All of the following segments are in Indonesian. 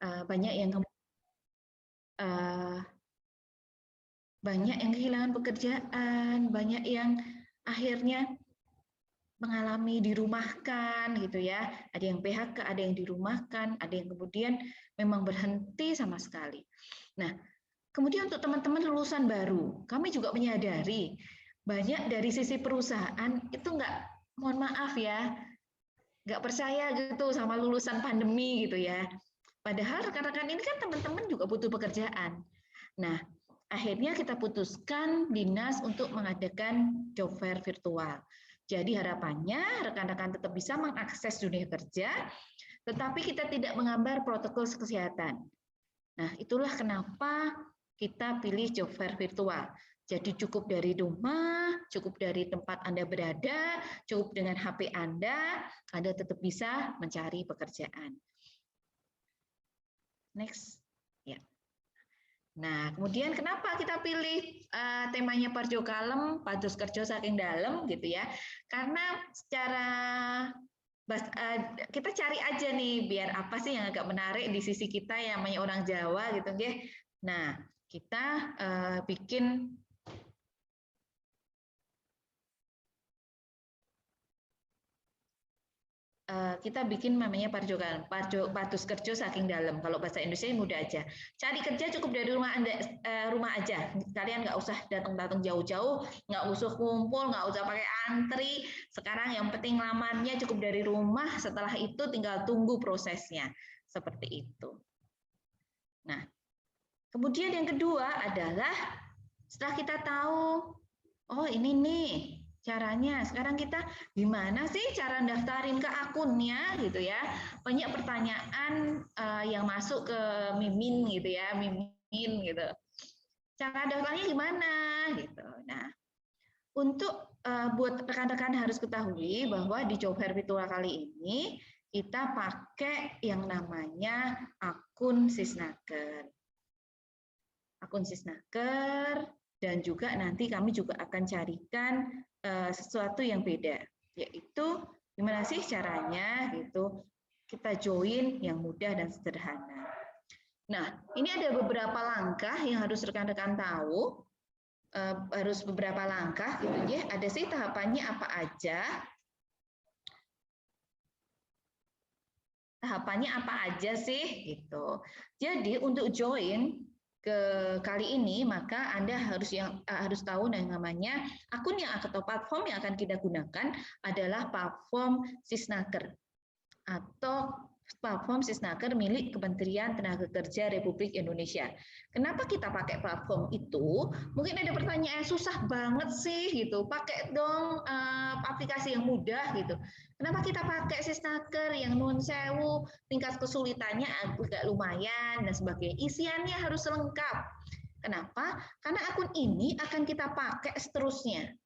banyak yang kehilangan pekerjaan, banyak yang akhirnya mengalami dirumahkan gitu ya. Ada yang PHK, ada yang dirumahkan, ada yang kemudian memang berhenti sama sekali. Nah, kemudian untuk teman-teman lulusan baru, kami juga menyadari banyak dari sisi perusahaan itu mohon maaf ya, nggak percaya gitu sama lulusan pandemi gitu ya. Padahal rekan-rekan ini kan teman-teman juga butuh pekerjaan. Nah, akhirnya kita putuskan dinas untuk mengadakan job fair virtual. Jadi harapannya rekan-rekan tetap bisa mengakses dunia kerja, tetapi kita tidak menghambar protokol kesehatan. Nah, itulah kenapa kita pilih job fair virtual. Jadi cukup dari rumah, cukup dari tempat Anda berada, cukup dengan HP Anda tetap bisa mencari pekerjaan. Next. Ya. Nah, kemudian kenapa kita pilih temanya Parjo Kalem, Padus Kerjo Saking Dalem gitu ya? Karena secara kita cari aja nih biar apa sih yang agak menarik di sisi kita yang namanya orang Jawa gitu nggih. Nah, kita bikin namanya Padus Kerjo Saking Dalem. Kalau bahasa Indonesia mudah aja. Cari kerja cukup dari rumah Anda, rumah aja. Kalian nggak usah datang-datang jauh-jauh, nggak usah kumpul, nggak usah pakai antri. Sekarang yang penting lamarnya cukup dari rumah. Setelah itu tinggal tunggu prosesnya. Seperti itu. Nah, kemudian yang kedua adalah setelah kita tahu, oh ini nih caranya. Sekarang kita gimana sih cara daftarin ke akunnya gitu ya? Banyak pertanyaan yang masuk ke Mimin gitu ya, Mimin gitu. Cara daftarnya gimana gitu. Nah, untuk buat rekan-rekan harus ketahui bahwa di job fair virtual kali ini kita pakai yang namanya akun Sisnaker. Akun Sisnaker dan juga nanti kami juga akan carikan sesuatu yang beda, yaitu gimana sih caranya gitu kita join yang mudah dan sederhana. Nah, ini ada beberapa langkah yang harus rekan-rekan tahu, harus beberapa langkah gitu ya. Ada sih tahapannya apa aja? Tahapannya apa aja sih gitu. Jadi untuk join ke kali ini maka Anda harus tahu yang namanya akun yang atau platform yang akan kita gunakan adalah platform Sisnaker atau platform Sisnaker milik Kementerian Tenaga Kerja Republik Indonesia. Kenapa kita pakai platform itu? Mungkin ada pertanyaan susah banget sih gitu. Pakai dong aplikasi yang mudah gitu. Kenapa kita pakai Sisnaker yang nuwun sewu, tingkat kesulitannya agak lumayan dan sebagainya. Isiannya harus lengkap. Kenapa? Karena akun ini akan kita pakai seterusnya.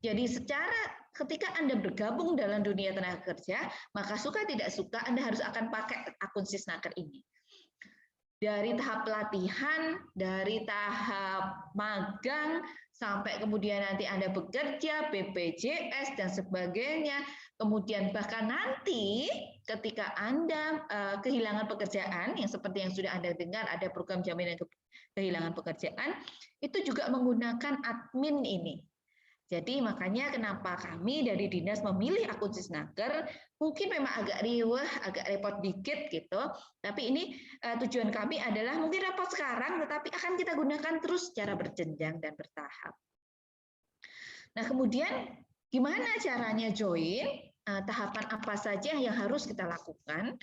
Jadi secara ketika Anda bergabung dalam dunia tenaga kerja, maka suka tidak suka Anda harus akan pakai akun Sisnaker ini. Dari tahap pelatihan, dari tahap magang, sampai kemudian nanti Anda bekerja, BPJS, dan sebagainya. Kemudian bahkan nanti ketika Anda kehilangan pekerjaan, yang seperti yang sudah Anda dengar, ada program jaminan kehilangan pekerjaan, itu juga menggunakan admin ini. Jadi makanya kenapa kami dari dinas memilih akun Sisnaker, mungkin memang agak riweh, agak repot dikit gitu. Tapi ini tujuan kami adalah mungkin repot sekarang, tetapi akan kita gunakan terus secara berjenjang dan bertahap. Nah kemudian gimana caranya join? Tahapan apa saja yang harus kita lakukan?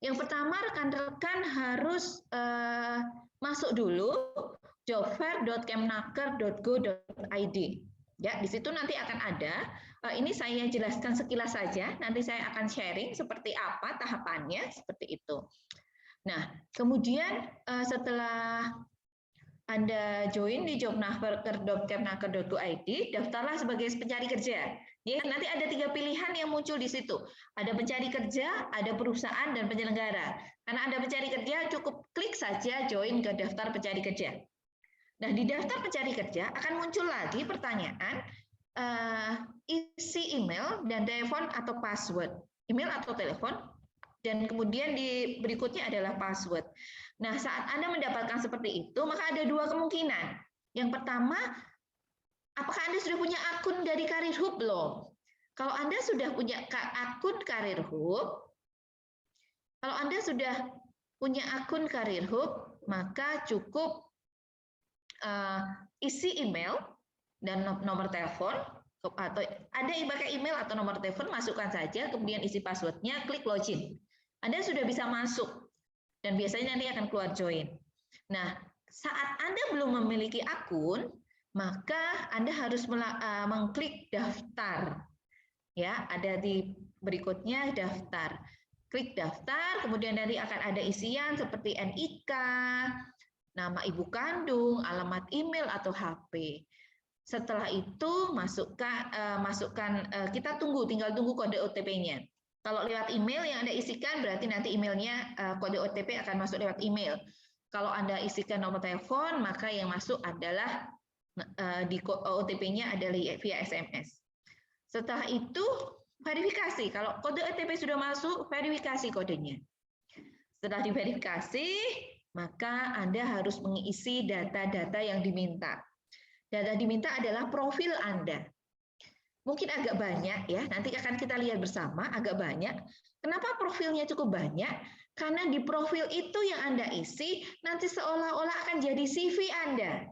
Yang pertama rekan-rekan harus masuk dulu jobfair.kemnaker.go.id. Ya, di situ nanti akan ada. Ini saya jelaskan sekilas saja. Nanti saya akan sharing seperti apa tahapannya, seperti itu. Nah, kemudian setelah Anda join di jobfair.kemnaker.go.id, daftarlah sebagai pencari kerja. Ya, nanti ada 3 pilihan yang muncul di situ. Ada pencari kerja, ada perusahaan, dan penyelenggara. Karena Anda pencari kerja, cukup klik saja join ke daftar pencari kerja. Nah, di daftar pencari kerja akan muncul lagi pertanyaan isi email dan telepon atau password. Email atau telepon dan kemudian di berikutnya adalah password. Nah, saat Anda mendapatkan seperti itu, maka ada dua kemungkinan. Yang pertama, apakah Anda sudah punya akun dari Karir Hub belum? Kalau Anda sudah punya akun Karir Hub, maka cukup isi email dan nomor telepon, atau ada yang pakai email atau nomor telepon, masukkan saja, kemudian isi passwordnya, klik login. Anda sudah bisa masuk, dan biasanya nanti akan keluar join. Nah, saat Anda belum memiliki akun, maka Anda harus mengklik daftar. Ya, ada di berikutnya daftar. Klik daftar, kemudian nanti akan ada isian seperti NIK, nama ibu kandung, alamat email atau HP. Setelah itu masukkan kita tinggal tunggu kode OTP-nya. Kalau lewat email yang Anda isikan, berarti nanti emailnya kode OTP akan masuk lewat email. Kalau Anda isikan nomor telepon, maka yang masuk adalah di OTP-nya adalah via SMS. Setelah itu verifikasi. Kalau kode OTP sudah masuk, verifikasi kodenya. Setelah diverifikasi, maka Anda harus mengisi data-data yang diminta. Data diminta adalah profil Anda. Mungkin agak banyak ya, nanti akan kita lihat bersama, agak banyak. Kenapa profilnya cukup banyak? Karena di profil itu yang Anda isi, nanti seolah-olah akan jadi CV Anda.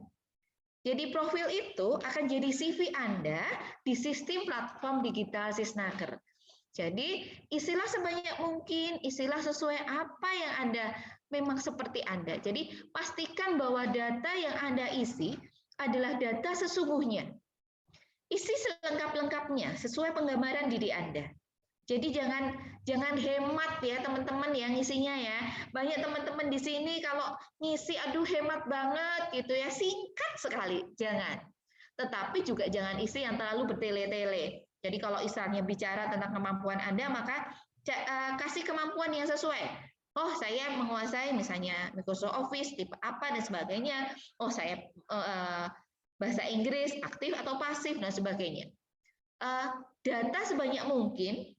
Jadi profil itu akan jadi CV Anda di sistem platform digital Sisnaker. Jadi isilah sebanyak mungkin, isilah sesuai apa yang Anda memang seperti Anda. Jadi pastikan bahwa data yang Anda isi adalah data sesungguhnya. Isi selengkap-lengkapnya sesuai penggambaran diri Anda. Jadi jangan hemat ya teman-teman yang isinya ya. Banyak teman-teman di sini kalau ngisi aduh hemat banget gitu ya, singkat sekali. Jangan. Tetapi juga jangan isi yang terlalu bertele-tele. Jadi kalau misalnya bicara tentang kemampuan Anda, maka kasih kemampuan yang sesuai. Oh, saya menguasai misalnya Microsoft Office tipe apa dan sebagainya. Oh, saya bahasa Inggris aktif atau pasif dan sebagainya. Data sebanyak mungkin.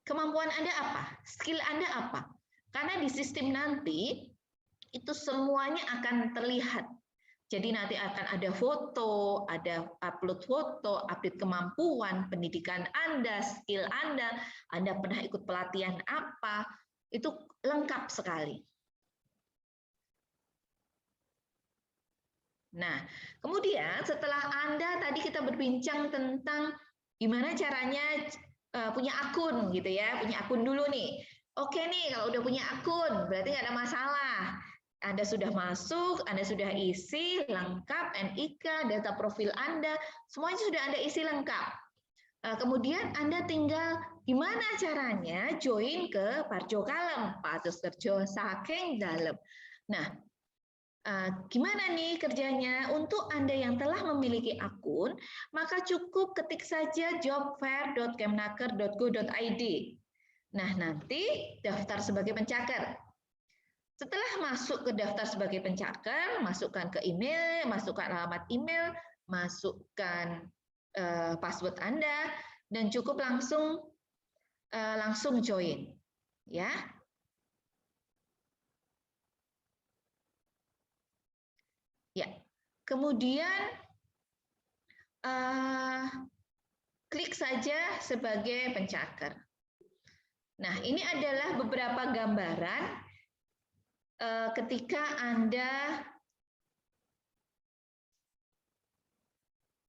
Kemampuan Anda apa? Skill Anda apa? Karena di sistem nanti itu semuanya akan terlihat. Jadi nanti akan ada foto, ada upload foto, update kemampuan, pendidikan Anda, skill Anda pernah ikut pelatihan apa, itu lengkap sekali. Nah, kemudian setelah Anda tadi kita berbincang tentang gimana caranya punya akun gitu ya, punya akun dulu nih. Oke nih, kalau udah punya akun berarti nggak ada masalah. Anda sudah masuk, Anda sudah isi lengkap, NIK, data profil Anda, semuanya sudah Anda isi lengkap. Kemudian Anda tinggal gimana caranya join ke Parjo Kalem, Patus Kerjo saking dalam. Nah, gimana nih kerjanya? Untuk Anda yang telah memiliki akun, maka cukup ketik saja jobfair.kemnaker.go.id. Nah, nanti daftar sebagai pencaker. Setelah masuk ke daftar sebagai pencaker, masukkan ke email, masukkan alamat email, masukkan password Anda, dan cukup langsung join. Ya. Ya, kemudian klik saja sebagai pencaker. Nah, ini adalah beberapa gambaran ketika Anda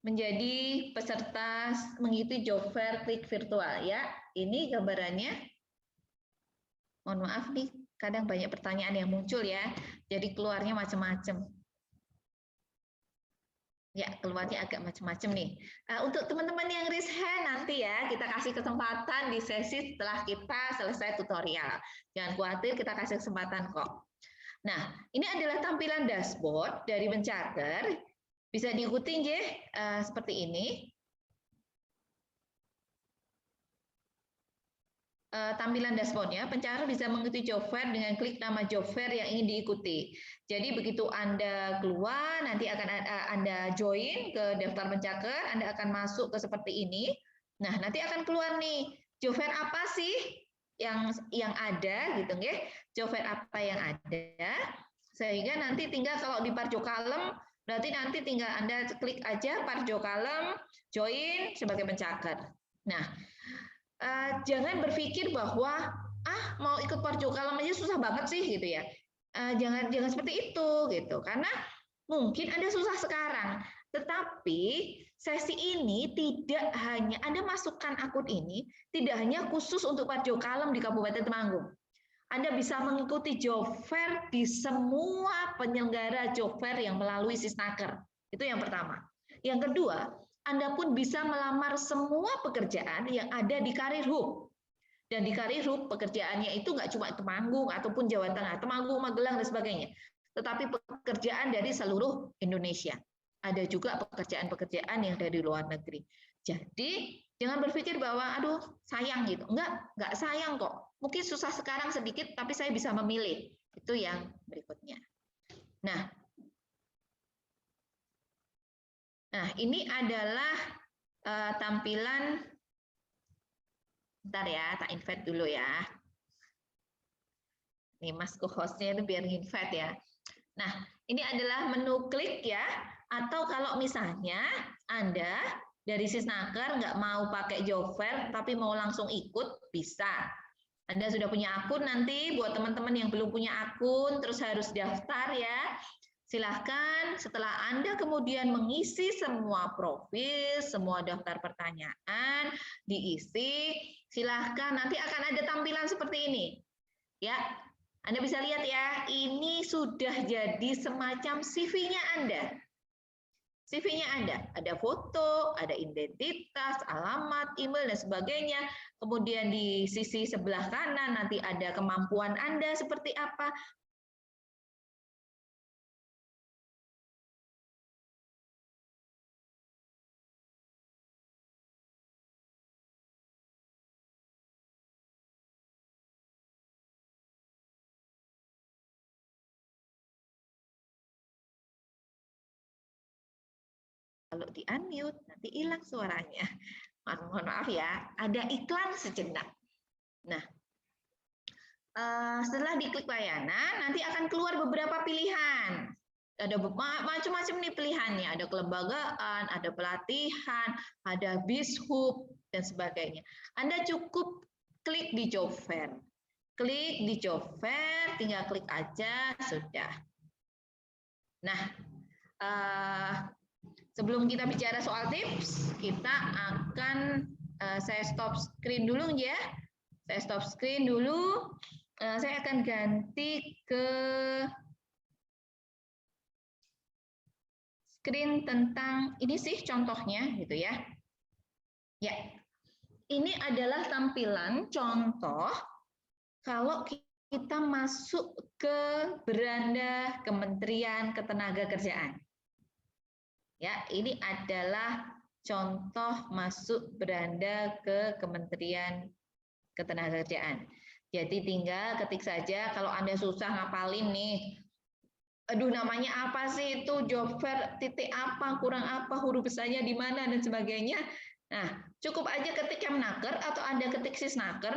menjadi peserta mengikuti job fair klik virtual ya. Ini gambarannya. Mohon maaf nih, kadang banyak pertanyaan yang muncul ya. Jadi keluarnya macam-macam. Ya, keluarnya agak macam-macam nih. Untuk teman-teman yang raise hand nanti ya, kita kasih kesempatan di sesi setelah kita selesai tutorial. Jangan khawatir, kita kasih kesempatan kok. Nah, ini adalah tampilan dashboard dari pencaker. Bisa diikuti ya, seperti ini. Tampilan dashboardnya, pencaker bisa mengikuti job fair dengan klik nama job fair yang ingin diikuti. Jadi begitu Anda keluar, nanti akan Anda join ke daftar pencaker, Anda akan masuk ke seperti ini. Nah, nanti akan keluar nih, job fair apa sih yang ada gitu nggih, job fair apa yang ada, sehingga nanti tinggal kalau di Parjo Kalem berarti nanti tinggal Anda klik aja Parjo Kalem, join sebagai pencaker. Nah, jangan berpikir bahwa mau ikut Parjo Kalem aja susah banget sih gitu ya. Jangan seperti itu gitu, karena mungkin Anda susah sekarang, tetapi sesi ini tidak hanya Anda masukkan akun ini tidak hanya khusus untuk Parjo Kalem di Kabupaten Temanggung. Anda bisa mengikuti job fair di semua penyelenggara job fair yang melalui Sisnaker. Itu yang pertama. Yang kedua, Anda pun bisa melamar semua pekerjaan yang ada di Karir Hub. Dan di Karir Hub pekerjaannya itu nggak cuma Temanggung ataupun Jawa Tengah, Temanggung, Magelang, dan sebagainya. Tetapi pekerjaan dari seluruh Indonesia. Ada juga pekerjaan-pekerjaan yang dari luar negeri. Jadi jangan berpikir bahwa aduh sayang gitu. Enggak sayang kok. Mungkin susah sekarang sedikit, tapi saya bisa memilih. Itu yang berikutnya. Nah, ini adalah tampilan. Bentar ya, tak invite dulu ya. Nih Mas co-hostnya itu biar invite ya. Nah, ini adalah menu klik ya. Atau kalau misalnya Anda dari Sisnaker nggak mau pakai job fair, tapi mau langsung ikut, bisa. Anda sudah punya akun nanti, buat teman-teman yang belum punya akun, terus harus daftar ya. Silahkan setelah Anda kemudian mengisi semua profil, semua daftar pertanyaan, diisi, silahkan nanti akan ada tampilan seperti ini. Ya, Anda bisa lihat ya, ini sudah jadi semacam CV-nya Anda. CV-nya ada foto, ada identitas, alamat, email, dan sebagainya. Kemudian di sisi sebelah kanan nanti ada kemampuan Anda seperti apa. Kalau di-unmute, nanti hilang suaranya. Mohon maaf ya, ada iklan sejenak. Nah, setelah diklik layanan, nanti akan keluar beberapa pilihan. Ada macam-macam nih pilihannya. Ada kelembagaan, ada pelatihan, ada bishub, dan sebagainya. Anda cukup klik di job fair. Klik di job fair, tinggal klik aja, sudah. Nah, sebelum kita bicara soal tips, kita akan saya stop screen dulu ya. Saya stop screen dulu. Saya akan ganti ke screen tentang ini sih contohnya gitu ya. Ya. Ini adalah tampilan contoh kalau kita masuk ke beranda Kementerian Ketenagakerjaan. Ya, ini adalah contoh masuk beranda ke Kementerian Ketenagakerjaan. Jadi tinggal ketik saja, kalau Anda susah ngapalin nih, aduh namanya apa sih itu, job fair, titik apa, kurang apa, huruf besarnya di mana, dan sebagainya. Nah, cukup aja ketik Kemnaker, atau Anda ketik Sisnaker,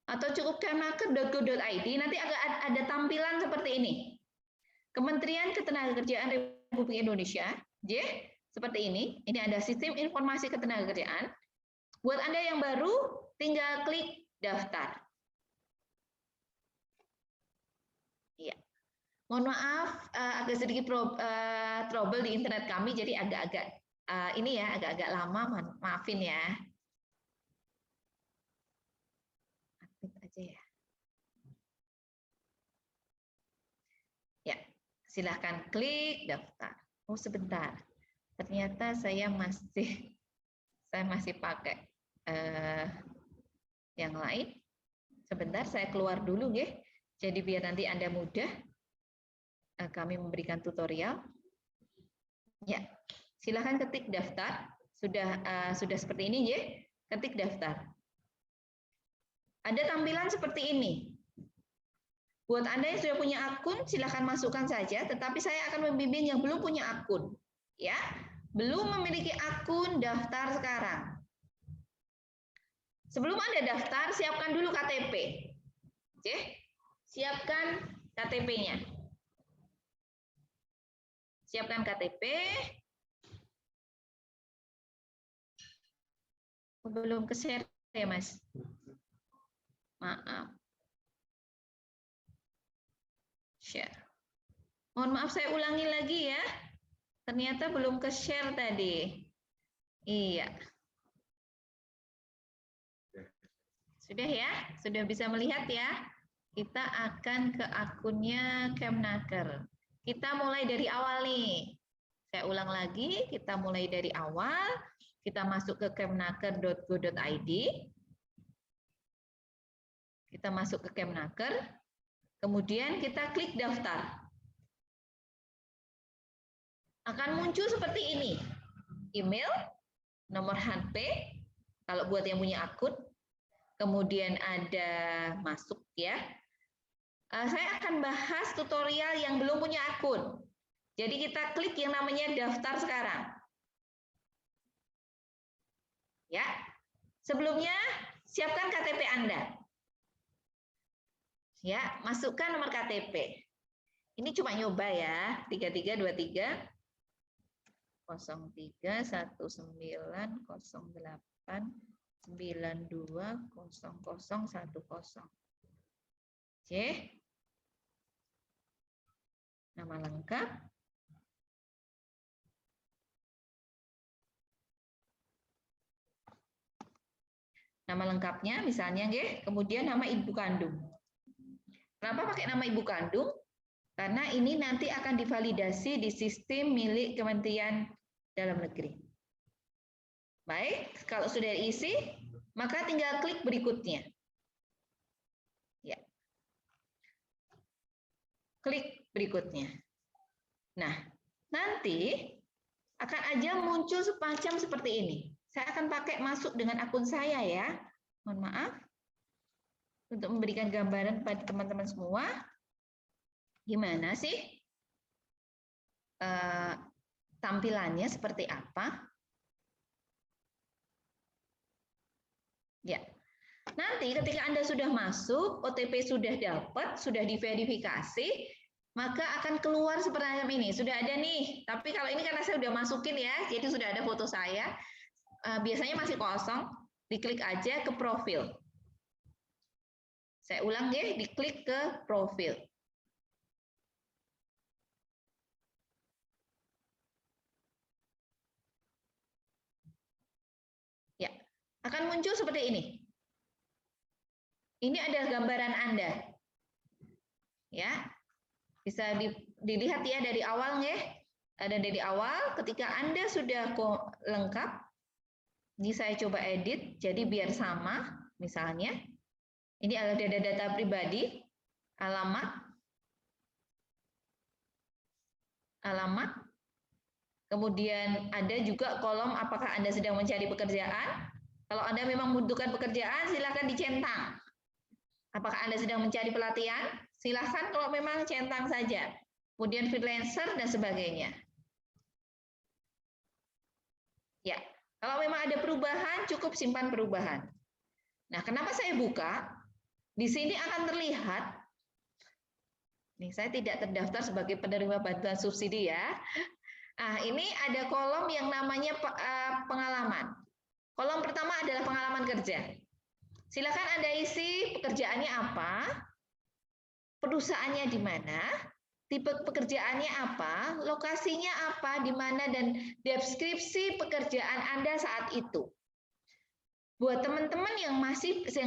atau cukup kemnaker.go.id, nanti ada tampilan seperti ini. Kementerian Ketenagakerjaan Republik Indonesia, seperti ini. Ini ada sistem informasi ketenagakerjaan. Buat Anda yang baru, tinggal klik daftar. Iya. Mohon maaf, agak sedikit trouble di internet kami, jadi agak-agak ini ya, agak-agak lama, maafin ya. Aktif aja ya. Ya, silahkan klik daftar. Oh sebentar, ternyata saya masih pakai yang lain. Sebentar, saya keluar dulu ya. Jadi biar nanti Anda mudah, kami memberikan tutorial. Ya, silahkan ketik daftar. Sudah seperti ini ya, ketik daftar. Ada tampilan seperti ini. Buat Anda yang sudah punya akun, silahkan masukkan saja. Tetapi saya akan membimbing yang belum punya akun, ya, belum memiliki akun, daftar sekarang. Sebelum Anda daftar, siapkan dulu KTP. Oke, siapkan KTP-nya. Siapkan KTP. Belum ke-share ya, Mas? Maaf. Share. Mohon maaf, saya ulangi lagi ya. Ternyata belum ke-share tadi. Iya. Sudah ya? Sudah bisa melihat ya? Kita akan ke akunnya Kemnaker. Kita mulai dari awal nih. Saya ulang lagi, kita mulai dari awal. Kita masuk ke kemnaker.go.id. Kita masuk ke Kemnaker. Kemudian kita klik daftar. Akan muncul seperti ini. Email, nomor HP, kalau buat yang punya akun. Kemudian ada masuk ya. Saya akan bahas tutorial yang belum punya akun. Jadi kita klik yang namanya daftar sekarang. Ya. Sebelumnya siapkan KTP Anda. Ya, masukkan nomor KTP. Ini cuma nyoba ya. 3323 03 19 08 92 0010. Oke. Nama lengkap. Nama lengkapnya misalnya nggih, kemudian nama ibu kandung. Kenapa pakai nama ibu kandung? Karena ini nanti akan divalidasi di sistem milik Kementerian Dalam Negeri. Baik, kalau sudah diisi, maka tinggal klik berikutnya. Ya. Klik berikutnya. Nah, nanti akan aja muncul semacam seperti ini. Saya akan pakai masuk dengan akun saya ya. Mohon maaf. Untuk memberikan gambaran pada teman-teman semua. Gimana sih tampilannya seperti apa? Ya. Nanti ketika Anda sudah masuk, OTP sudah dapat, sudah diverifikasi, maka akan keluar seperti ini. Sudah ada nih, tapi kalau ini karena saya sudah masukin ya, jadi sudah ada foto saya. Biasanya masih kosong, diklik aja ke profil. Saya ulang ya, diklik ke profil. Ya, akan muncul seperti ini. Ini adalah gambaran Anda. Ya. Bisa dilihat ya dari awal ya. Ada dari awal ketika Anda sudah lengkap. Ini saya coba edit jadi biar sama misalnya. Ini adalah data-data pribadi, alamat. Kemudian ada juga kolom apakah Anda sedang mencari pekerjaan. Kalau Anda memang membutuhkan pekerjaan silakan dicentang. Apakah Anda sedang mencari pelatihan? Silahkan kalau memang centang saja. Kemudian freelancer dan sebagainya. Ya, kalau memang ada perubahan, cukup simpan perubahan. Nah, kenapa saya buka? Di sini akan terlihat, nih saya tidak terdaftar sebagai penerima bantuan subsidi ya. Nah, ini ada kolom yang namanya pengalaman. Kolom pertama adalah pengalaman kerja. Silakan Anda isi pekerjaannya apa, perusahaannya di mana, tipe pekerjaannya apa, lokasinya apa, di mana, dan deskripsi pekerjaan Anda saat itu. Buat teman-teman yang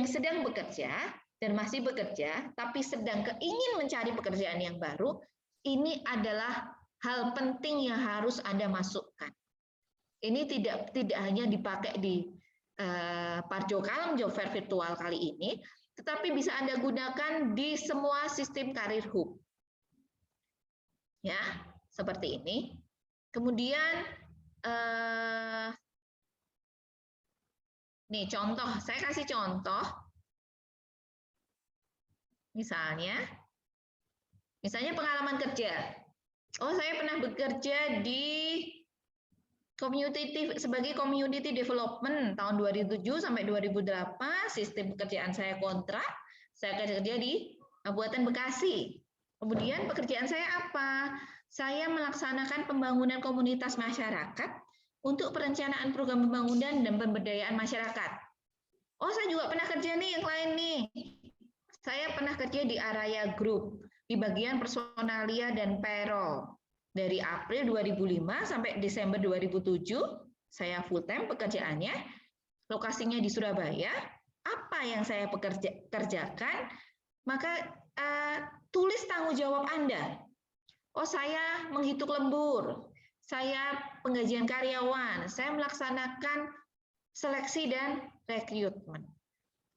sedang bekerja dan masih bekerja, tapi sedang ingin mencari pekerjaan yang baru, ini adalah hal penting yang harus Anda masukkan. Ini tidak hanya dipakai di Parjo Kalem Job Fair virtual kali ini, tetapi bisa Anda gunakan di semua sistem karir hub. Ya, seperti ini. Kemudian nih contoh, saya kasih contoh. Misalnya pengalaman kerja. Oh, saya pernah bekerja di sebagai community development tahun 2007 sampai 2008, sistem pekerjaan saya kontrak. Saya kerja di Kabupaten Bekasi. Kemudian pekerjaan saya apa? Saya melaksanakan pembangunan komunitas masyarakat untuk perencanaan program pembangunan dan pemberdayaan masyarakat. Oh, saya juga pernah kerja nih yang lain nih. Saya pernah kerja di Araya Group di bagian personalia dan payroll. Dari April 2005 sampai Desember 2007, saya full time pekerjaannya. Lokasinya di Surabaya. Apa yang saya kerjakan? Maka tulis tanggung jawab Anda. Oh, saya menghitung lembur, saya penggajian karyawan, saya melaksanakan seleksi dan rekrutmen.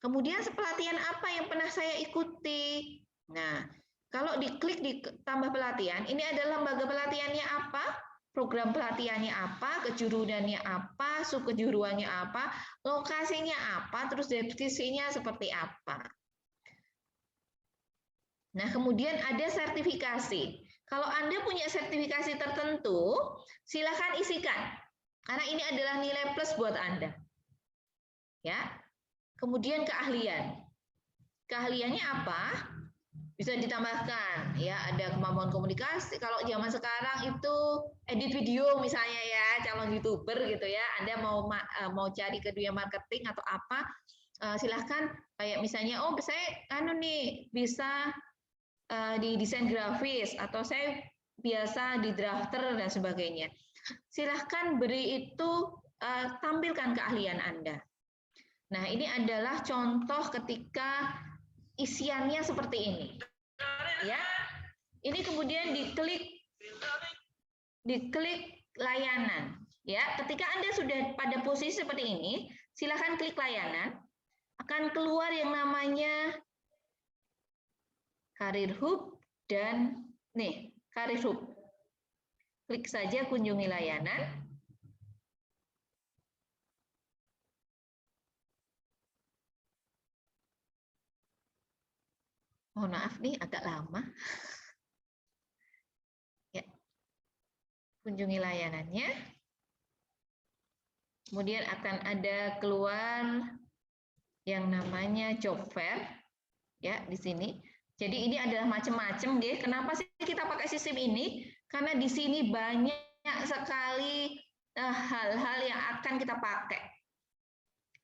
Kemudian pelatihan apa yang pernah saya ikuti? Nah, kalau diklik di tambah pelatihan, ini adalah lembaga pelatihannya apa, program pelatihannya apa, kejuruannya apa, subkejuruannya apa, lokasinya apa, terus deskripsinya seperti apa. Nah, kemudian ada sertifikasi. Kalau Anda punya sertifikasi tertentu, silakan isikan. Karena ini adalah nilai plus buat Anda. Ya. Kemudian keahlian. Keahliannya apa? Bisa ditambahkan, ya, ada kemampuan komunikasi. Kalau zaman sekarang itu edit video misalnya ya, calon YouTuber gitu ya. Anda mau cari ke dunia marketing atau apa, silahkan kayak misalnya, oh saya bisa di desain grafis atau saya biasa di drafter dan sebagainya. Silahkan beri itu, tampilkan keahlian Anda. Nah, ini adalah contoh ketika isiannya seperti ini. Ya. Ini kemudian diklik layanan. Ya, ketika Anda sudah pada posisi seperti ini, silahkan klik layanan. Akan keluar yang namanya Karir Hub dan Karir Hub. Klik saja kunjungi layanan. Mohon maaf nih agak lama. Ya. Kunjungi layanannya. Kemudian akan ada keluar yang namanya job fair. Ya, di sini. Jadi ini adalah macam-macam, ya. Kenapa sih kita pakai sistem ini? Karena di sini banyak sekali hal-hal yang akan kita pakai.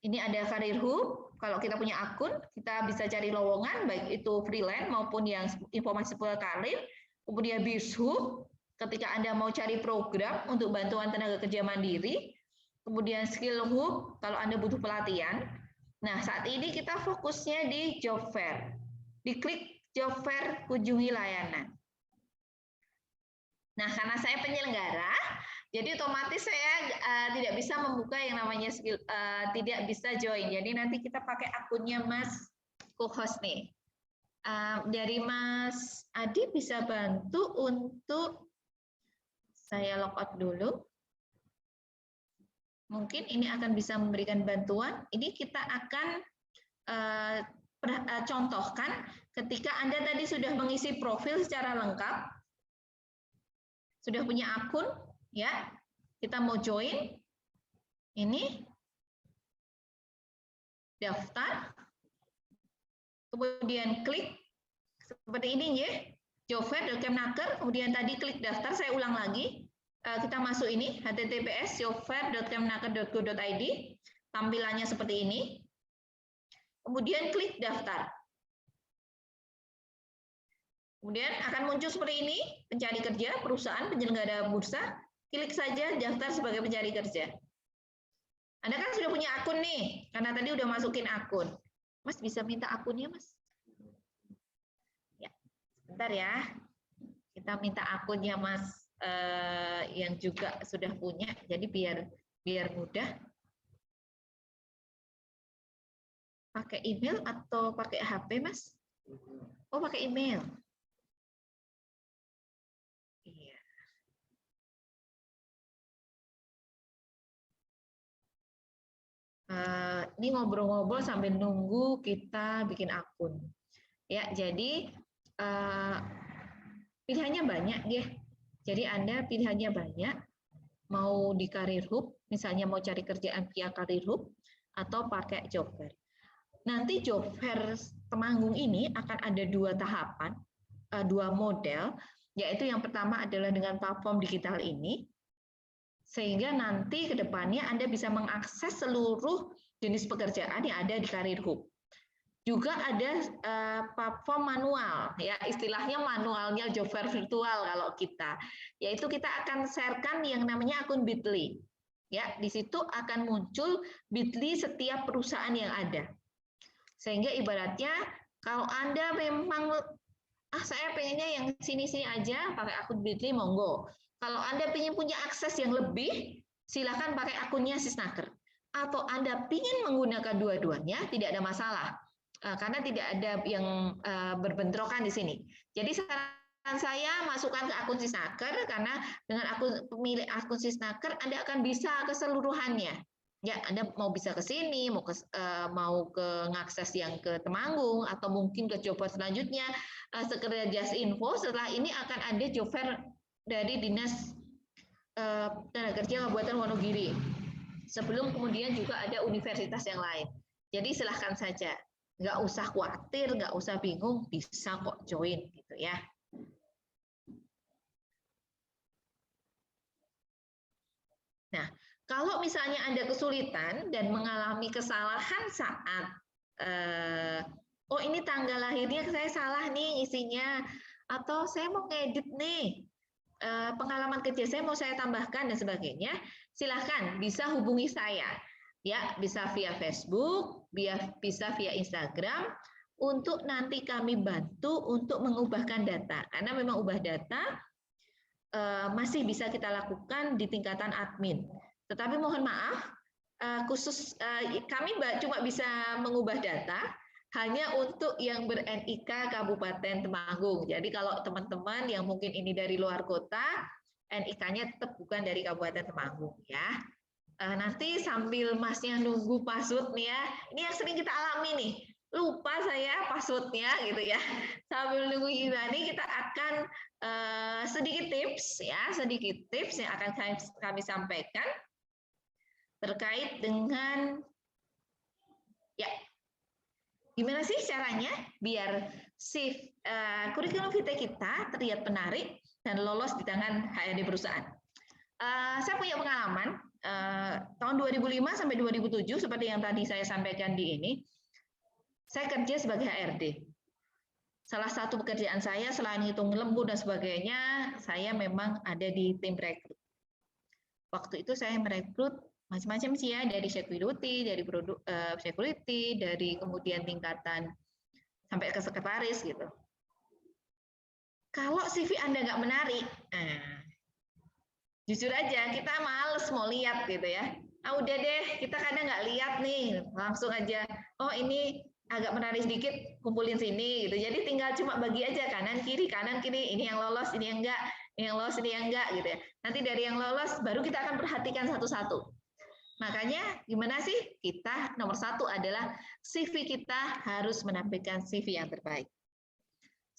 Ini ada Karir Hub. Kalau kita punya akun, kita bisa cari lowongan, baik itu freelance maupun yang informasi seputar karir. Kemudian BizHub, ketika Anda mau cari program untuk bantuan tenaga kerja mandiri. Kemudian Skill Hub, kalau Anda butuh pelatihan. Nah, saat ini kita fokusnya di job fair. Diklik job fair, kunjungi layanan. Nah, karena saya penyelenggara, jadi otomatis saya tidak bisa membuka yang namanya skill, tidak bisa join. Jadi nanti kita pakai akunnya Mas co-host nih. Dari Mas Adi bisa bantu untuk saya logout dulu. Mungkin ini akan bisa memberikan bantuan. Ini kita akan contohkan ketika Anda tadi sudah mengisi profil secara lengkap, sudah punya akun, ya, kita mau join, ini daftar, kemudian klik seperti ini ya, jobfair.kemnaker, kemudian tadi klik daftar, saya ulang lagi, kita masuk ini https://jobfair.kemnaker.go.id, tampilannya seperti ini, kemudian klik daftar. Kemudian akan muncul seperti ini, pencari kerja, perusahaan, penyelenggara bursa, klik saja daftar sebagai pencari kerja. Anda kan sudah punya akun nih, karena tadi udah masukin akun. Mas bisa minta akunnya, Mas? Ya, sebentar ya. Kita minta akunnya Mas yang juga sudah punya, jadi biar mudah. Pakai email atau pakai HP, Mas? Oh, pakai email. Iya. Ini ngobrol-ngobrol sambil nunggu kita bikin akun. Ya, jadi pilihannya banyak, ya. Jadi Anda pilihannya banyak. Mau di Karir Hub, misalnya mau cari kerjaan via Karir Hub, atau pakai job fair. Nanti job fair Temanggung ini akan ada 2 tahapan, 2 model, yaitu yang pertama adalah dengan platform digital ini, sehingga nanti ke depannya Anda bisa mengakses seluruh jenis pekerjaan yang ada di Karir Hub. Juga ada platform manual, ya istilahnya manualnya job fair virtual kalau kita, yaitu kita akan sharekan yang namanya akun Bitly. Ya, di situ akan muncul Bitly setiap perusahaan yang ada. Sehingga ibaratnya kalau Anda memang saya pengennya yang sini-sini aja pakai akun Bitly, monggo. Kalau Anda ingin punya akses yang lebih, silakan pakai akunnya Sisnaker. Atau Anda ingin menggunakan dua-duanya, tidak ada masalah. Karena tidak ada yang berbentrokan di sini. Jadi saran saya masukkan ke akun Sisnaker, karena dengan pemilik akun Sisnaker Anda akan bisa keseluruhannya. Ya, Anda mau bisa ke sini, mau ke ngakses yang ke Temanggung atau mungkin ke job fair selanjutnya, sekedar just info. Setelah ini akan ada job fair dari Dinas Tenaga Kerja Kabupaten Wonogiri. Sebelum kemudian juga ada universitas yang lain. Jadi silahkan saja. Nggak usah khawatir, nggak usah bingung, bisa kok join gitu ya. Nah, kalau misalnya Anda kesulitan dan mengalami kesalahan saat oh ini tanggal lahirnya saya salah nih isinya, atau saya mau ngedit nih pengalaman kerja saya mau saya tambahkan dan sebagainya, silahkan bisa hubungi saya. Ya, bisa via Facebook, bisa via Instagram, untuk nanti kami bantu untuk mengubahkan data. Karena memang ubah data masih bisa kita lakukan di tingkatan admin. Tetapi mohon maaf, khusus kami cuma bisa mengubah data hanya untuk yang ber-NIK Kabupaten Temanggung. Jadi kalau teman-teman yang mungkin ini dari luar kota, NIK-nya tetap bukan dari Kabupaten Temanggung ya. Nanti sambil masnya nunggu password nih ya, ini yang sering kita alami nih, lupa saya passwordnya gitu ya. Sambil nunggu ini kita akan sedikit tips yang akan kami sampaikan terkait dengan ya gimana sih caranya biar kurikulum vitae kita terlihat menarik dan lolos di tangan HRD perusahaan. Saya punya pengalaman tahun 2005 sampai 2007 seperti yang tadi saya sampaikan di ini, saya kerja sebagai HRD. Salah satu pekerjaan saya selain hitung lembur dan sebagainya, saya memang ada di tim rekrut. Waktu itu saya merekrut macam-macam sih ya, dari security, dari produk security, dari kemudian tingkatan sampai ke sekretaris gitu. Kalau CV Anda nggak menarik, jujur aja kita males mau lihat gitu ya. Udah deh, kita kadang nggak lihat nih, langsung aja. Oh ini agak menarik sedikit, kumpulin sini gitu. Jadi tinggal cuma bagi aja kanan kiri, ini yang lolos, ini yang enggak, ini yang lolos, ini yang enggak gitu ya. Nanti dari yang lolos baru kita akan perhatikan satu-satu. Makanya gimana sih? Kita nomor 1 adalah CV kita harus menampilkan CV yang terbaik.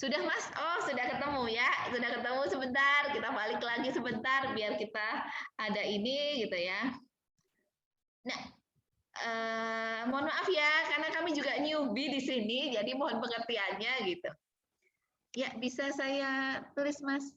Sudah Mas? Oh sudah ketemu ya, sudah ketemu sebentar, kita balik lagi sebentar biar kita ada ini gitu ya. Nah, mohon maaf ya, karena kami juga newbie di sini, jadi mohon pengertiannya gitu. Ya bisa saya tulis Mas.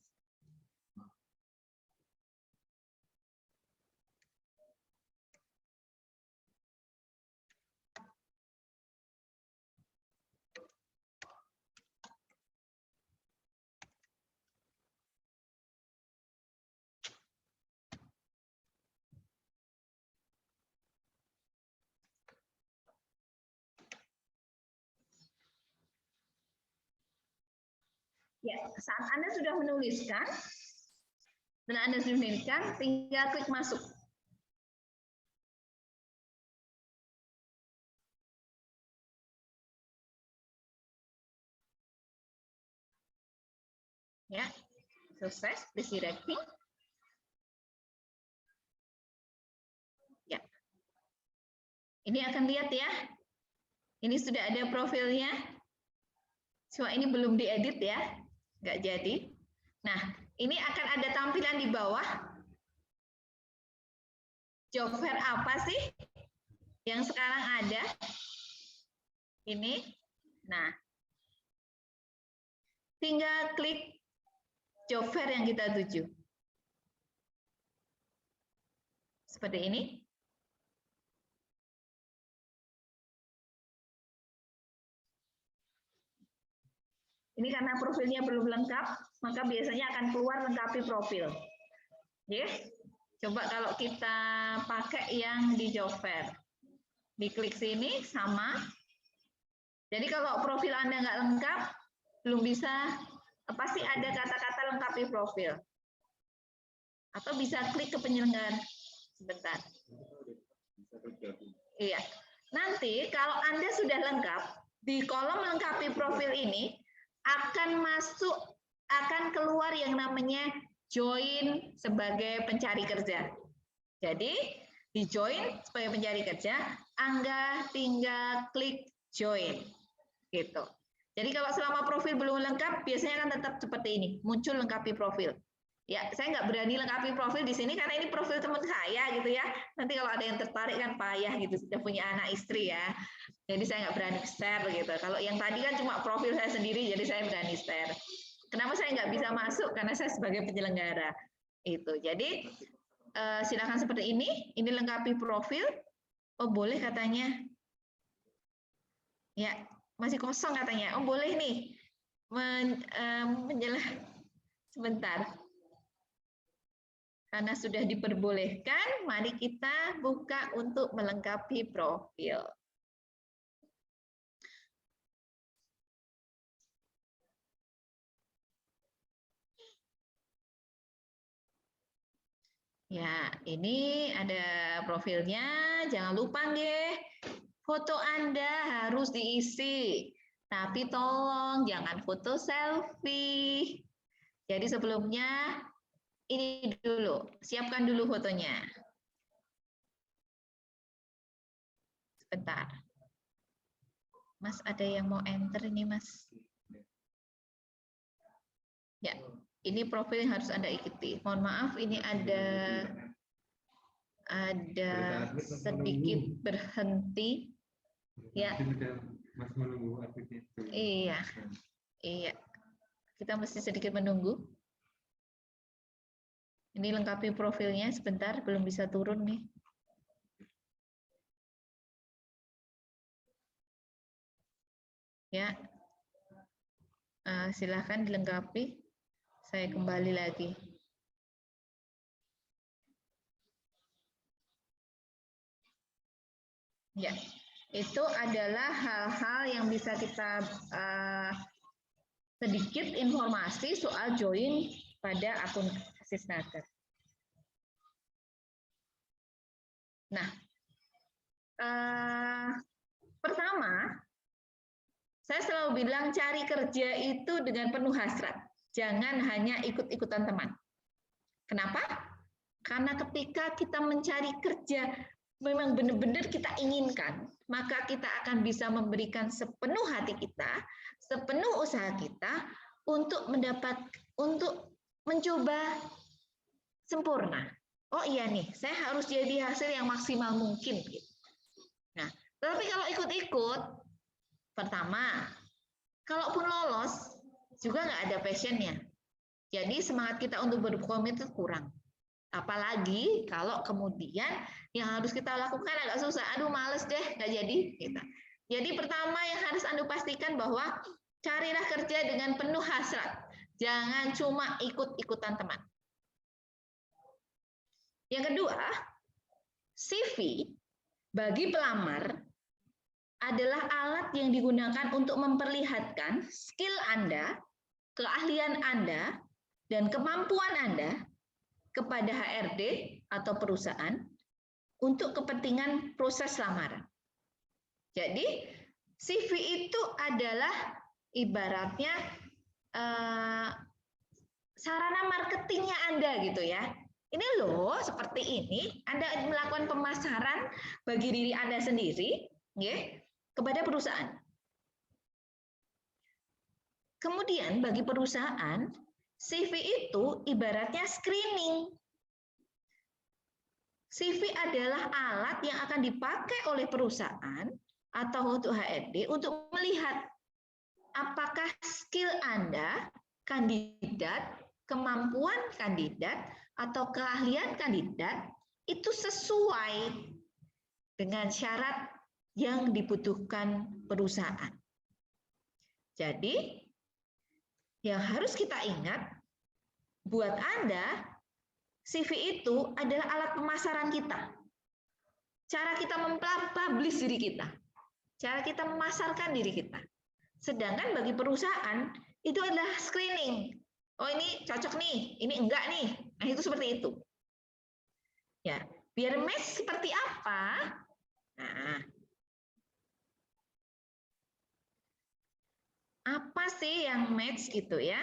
Ya, saat Anda sudah menuliskan dan Anda sudah menuliskan, tinggal klik masuk. Ya, sukses, please directing. Ya, ini akan lihat ya. Ini sudah ada profilnya. Cuma ini belum diedit ya, nggak jadi. Nah, ini akan ada tampilan di bawah. Job fair apa sih yang sekarang ada? Ini Nah, tinggal klik job fair yang kita tuju. Seperti ini. Ini karena profilnya belum lengkap, maka biasanya akan keluar lengkapi profil. Oke. Coba kalau kita pakai yang di job fair. Diklik sini, sama. Jadi kalau profil Anda nggak lengkap, belum bisa, pasti ada kata-kata lengkapi profil. Atau bisa klik ke penyelenggara. Sebentar. Iya. Nanti kalau Anda sudah lengkap, di kolom lengkapi profil ini, akan keluar yang namanya join sebagai pencari kerja. Jadi di join sebagai pencari kerja, Anda tinggal klik join, gitu. Jadi kalau selama profil belum lengkap, biasanya akan tetap seperti ini, muncul lengkapi profil. Ya, saya nggak berani lengkapi profil di sini karena ini profil teman saya gitu ya. Nanti kalau ada yang tertarik kan payah gitu, sudah punya anak istri ya. Jadi saya nggak berani share gitu. Kalau yang tadi kan cuma profil saya sendiri, jadi saya berani share. Kenapa saya nggak bisa masuk? Karena saya sebagai penyelenggara. Itu. Jadi silakan seperti ini. Ini lengkapi profil. Oh boleh katanya. Ya masih kosong katanya. Oh boleh nih. Sebentar. Karena sudah diperbolehkan, mari kita buka untuk melengkapi profil. Ya, ini ada profilnya. Jangan lupa nggih, foto Anda harus diisi. Tapi tolong jangan foto selfie. Jadi sebelumnya ini dulu, siapkan dulu fotonya. Sebentar. Mas, ada yang mau enter ini, Mas? Ya, ini profil yang harus Anda ikuti. Mohon maaf, ini ada sedikit berhenti. Ya. Iya. Iya. Kita mesti sedikit menunggu. Ini lengkapi profilnya sebentar, belum bisa turun nih. Ya. Silahkan dilengkapi. Saya kembali lagi. Ya, itu adalah hal-hal yang bisa kita sedikit informasi soal join pada akun Sisnaker. Nah, pertama, saya selalu bilang cari kerja itu dengan penuh hasrat. Jangan hanya ikut-ikutan teman. Kenapa? Karena ketika kita mencari kerja memang benar-benar kita inginkan, maka kita akan bisa memberikan sepenuh hati kita, sepenuh usaha kita untuk mencoba sempurna. Oh iya nih, saya harus jadi hasil yang maksimal mungkin. Nah, tapi kalau ikut-ikut, pertama, kalaupun lolos, juga nggak ada passionnya. Jadi semangat kita untuk berkomitmen kurang. Apalagi kalau kemudian yang harus kita lakukan agak susah. Aduh, males deh, nggak jadi. Jadi pertama yang harus Anda pastikan bahwa carilah kerja dengan penuh hasrat. Jangan cuma ikut-ikutan teman. Yang kedua, CV bagi pelamar adalah alat yang digunakan untuk memperlihatkan skill Anda, keahlian Anda, dan kemampuan Anda kepada HRD atau perusahaan untuk kepentingan proses lamaran. Jadi CV itu adalah ibaratnya sarana marketingnya Anda gitu ya. Ini loh seperti ini, Anda melakukan pemasaran bagi diri Anda sendiri, ya, kepada perusahaan. Kemudian bagi perusahaan, CV itu ibaratnya screening. CV adalah alat yang akan dipakai oleh perusahaan atau untuk HRD untuk melihat apakah skill Anda, kandidat, kemampuan kandidat, atau keahlian kandidat itu sesuai dengan syarat yang dibutuhkan perusahaan. Jadi, yang harus kita ingat, buat Anda, CV itu adalah alat pemasaran kita. Cara kita mempublish diri kita. Cara kita memasarkan diri kita. Sedangkan bagi perusahaan, itu adalah screening. Oh, ini cocok nih, ini enggak nih. Nah, itu seperti itu. Ya, biar match seperti apa? Nah, apa sih yang match gitu ya?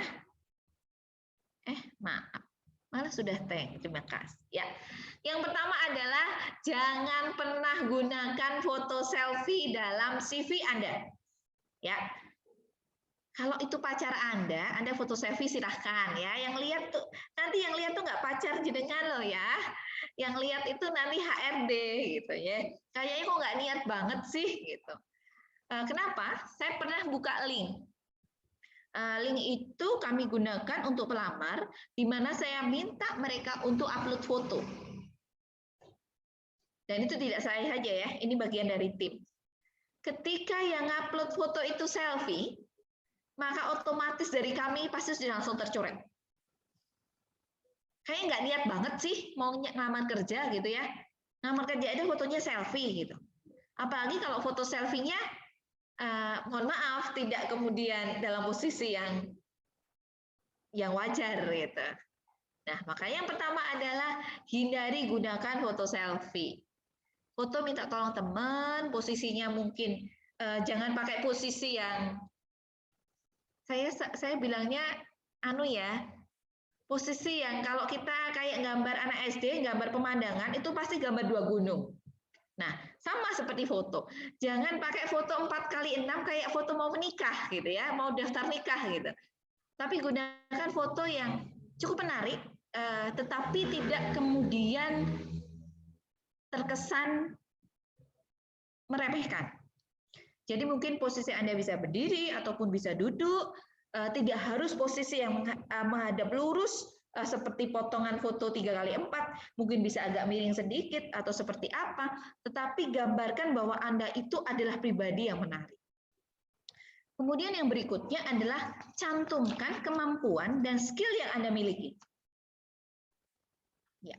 Maaf, malah sudah terima kasih. Ya, yang pertama adalah jangan pernah gunakan foto selfie dalam CV Anda. Ya, kalau itu pacar Anda foto selfie silahkan ya. Yang lihat tuh nanti yang lihat tuh nggak pacar jenengan loh ya. Yang lihat itu nanti HRD gitu ya. Kayaknya kok nggak niat banget sih gitu. Kenapa? Saya pernah buka link. Link itu kami gunakan untuk pelamar, di mana saya minta mereka untuk upload foto. Dan itu tidak saya saja ya, ini bagian dari tim. Ketika yang upload foto itu selfie, maka otomatis dari kami pasti sudah langsung tercoret. Kayaknya nggak niat banget sih mau ngelamar kerja gitu ya. Ngelamar kerja itu fotonya selfie gitu. Apalagi kalau foto selfie-nya mohon maaf tidak kemudian dalam posisi yang wajar gitu. Nah, makanya yang pertama adalah hindari gunakan foto selfie. Foto minta tolong teman, posisinya mungkin jangan pakai posisi yang saya bilangnya posisi yang kalau kita kayak gambar anak SD, gambar pemandangan itu pasti gambar 2 gunung. Nah, sama seperti foto. Jangan pakai foto 4x6 kayak foto mau menikah gitu ya, mau daftar nikah gitu. Tapi gunakan foto yang cukup menarik, tetapi tidak kemudian terkesan meremehkan. Jadi mungkin posisi Anda bisa berdiri ataupun bisa duduk, tidak harus posisi yang menghadap lurus, seperti potongan foto 3x4, mungkin bisa agak miring sedikit atau seperti apa, tetapi gambarkan bahwa Anda itu adalah pribadi yang menarik. Kemudian yang berikutnya adalah cantumkan kemampuan dan skill yang Anda miliki. Ya.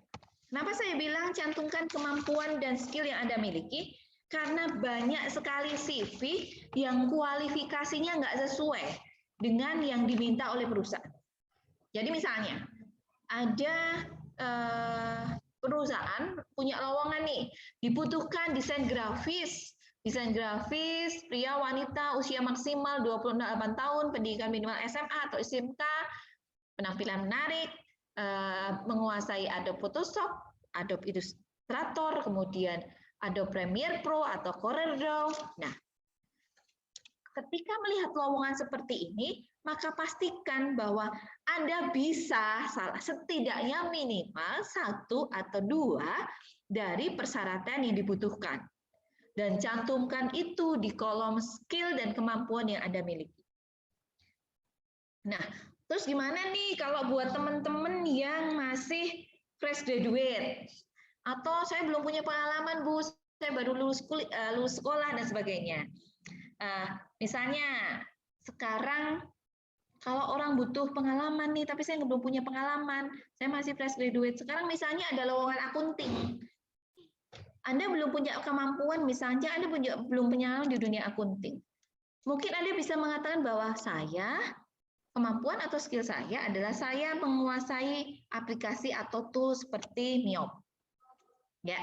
Kenapa saya bilang cantumkan kemampuan dan skill yang Anda miliki? Karena banyak sekali CV yang kualifikasinya nggak sesuai dengan yang diminta oleh perusahaan. Jadi misalnya, ada perusahaan punya lowongan nih, dibutuhkan desain grafis, pria wanita usia maksimal 28 tahun, pendidikan minimal SMA atau SMK, penampilan menarik, menguasai Adobe Photoshop, Adobe Illustrator, kemudian Adobe Premiere Pro atau CorelDRAW. Nah, ketika melihat lowongan seperti ini, maka pastikan bahwa Anda bisa setidaknya minimal 1 atau 2 dari persyaratan yang dibutuhkan. Dan cantumkan itu di kolom skill dan kemampuan yang Anda miliki. Nah, terus gimana nih kalau buat teman-teman yang masih fresh graduate? Atau saya belum punya pengalaman, Bu, saya baru lulus sekolah dan sebagainya. Misalnya sekarang kalau orang butuh pengalaman nih, tapi saya belum punya pengalaman, saya masih fresh graduate. Sekarang misalnya ada lowongan akunting. Anda belum punya kemampuan, misalnya Anda belum punya di dunia akunting. Mungkin Anda bisa mengatakan bahwa kemampuan atau skill saya adalah saya menguasai aplikasi atau tool seperti Miop. Ya,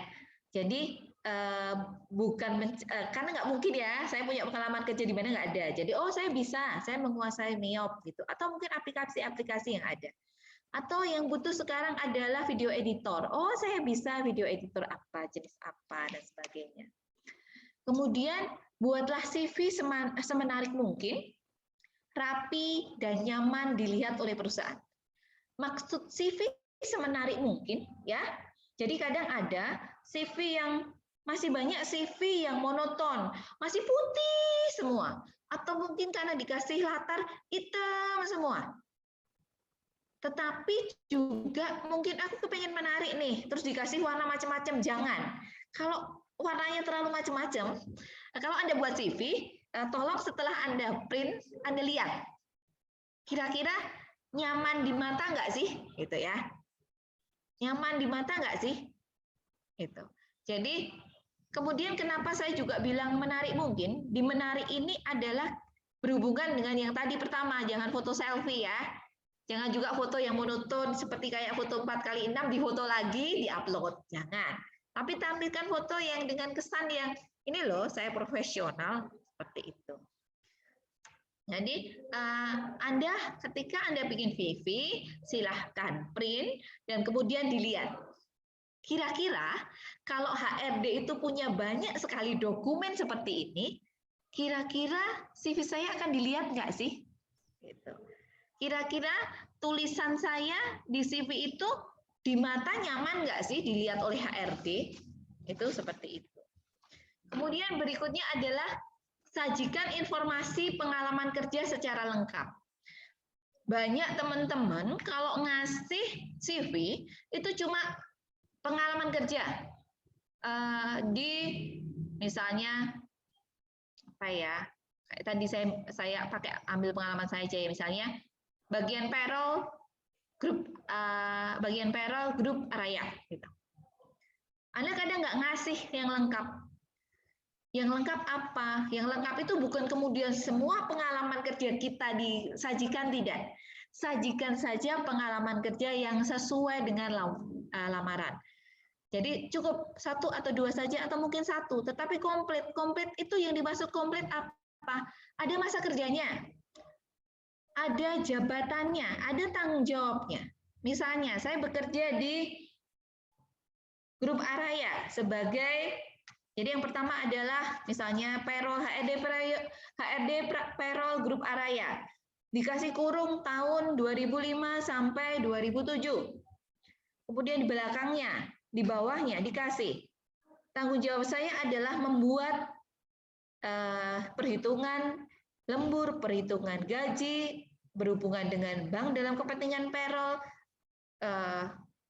jadi karena nggak mungkin ya, saya punya pengalaman kerja di mana nggak ada. Jadi saya menguasai Miop gitu, atau mungkin aplikasi-aplikasi yang ada. Atau yang butuh sekarang adalah video editor. Saya bisa video editor apa, jenis apa, dan sebagainya. Kemudian buatlah CV semenarik mungkin, rapi dan nyaman dilihat oleh perusahaan. Maksud CV semenarik mungkin, ya. Jadi kadang ada CV yang masih banyak CV yang monoton, masih putih semua. atau mungkin karena dikasih latar hitam semua. Tetapi juga mungkin aku kepengen menarik nih, terus dikasih warna macam-macam, jangan. Kalau warnanya terlalu macam-macam, kalau Anda buat CV, tolong setelah Anda print, Anda lihat, kira-kira nyaman di mata nggak sih? Gitu ya. Nyaman di mata nggak sih? Itu. Jadi kemudian kenapa saya juga bilang menarik mungkin? Di menarik ini adalah berhubungan dengan yang tadi pertama, jangan foto selfie ya. Jangan juga foto yang monoton seperti kayak foto 4x6 difoto lagi, diupload. Jangan. Tapi tampilkan foto yang dengan kesan yang ini loh, saya profesional seperti itu. Jadi Anda ketika Anda bikin CV, silahkan print dan kemudian dilihat. Kira-kira kalau HRD itu punya banyak sekali dokumen seperti ini, kira-kira CV saya akan dilihat nggak sih? Gitu. Kira-kira tulisan saya di CV itu di mata nyaman nggak sih dilihat oleh HRD? Itu seperti itu. Kemudian berikutnya adalah sajikan informasi pengalaman kerja secara lengkap. Banyak teman-teman kalau ngasih CV itu cuma pengalaman kerja di misalnya apa ya, kayak tadi saya pakai ambil pengalaman saya aja ya, misalnya bagian payroll grup Araya gitu. Anda kadang nggak ngasih yang lengkap. Yang lengkap apa? Yang lengkap itu bukan kemudian semua pengalaman kerja kita disajikan, tidak. Sajikan saja pengalaman kerja yang sesuai dengan lamaran. Jadi cukup 1 atau 2 saja atau mungkin 1, tetapi komplit. Komplit itu yang dimaksud komplit apa? Ada masa kerjanya, ada jabatannya, ada tanggung jawabnya. Misalnya saya bekerja di grup Araya sebagai, jadi yang pertama adalah misalnya payroll HRD payroll grup Araya. Dikasih kurung tahun 2005 sampai 2007. Kemudian di belakangnya, di bawahnya dikasih tanggung jawab saya adalah membuat perhitungan lembur, perhitungan gaji, berhubungan dengan bank dalam kepentingan payroll,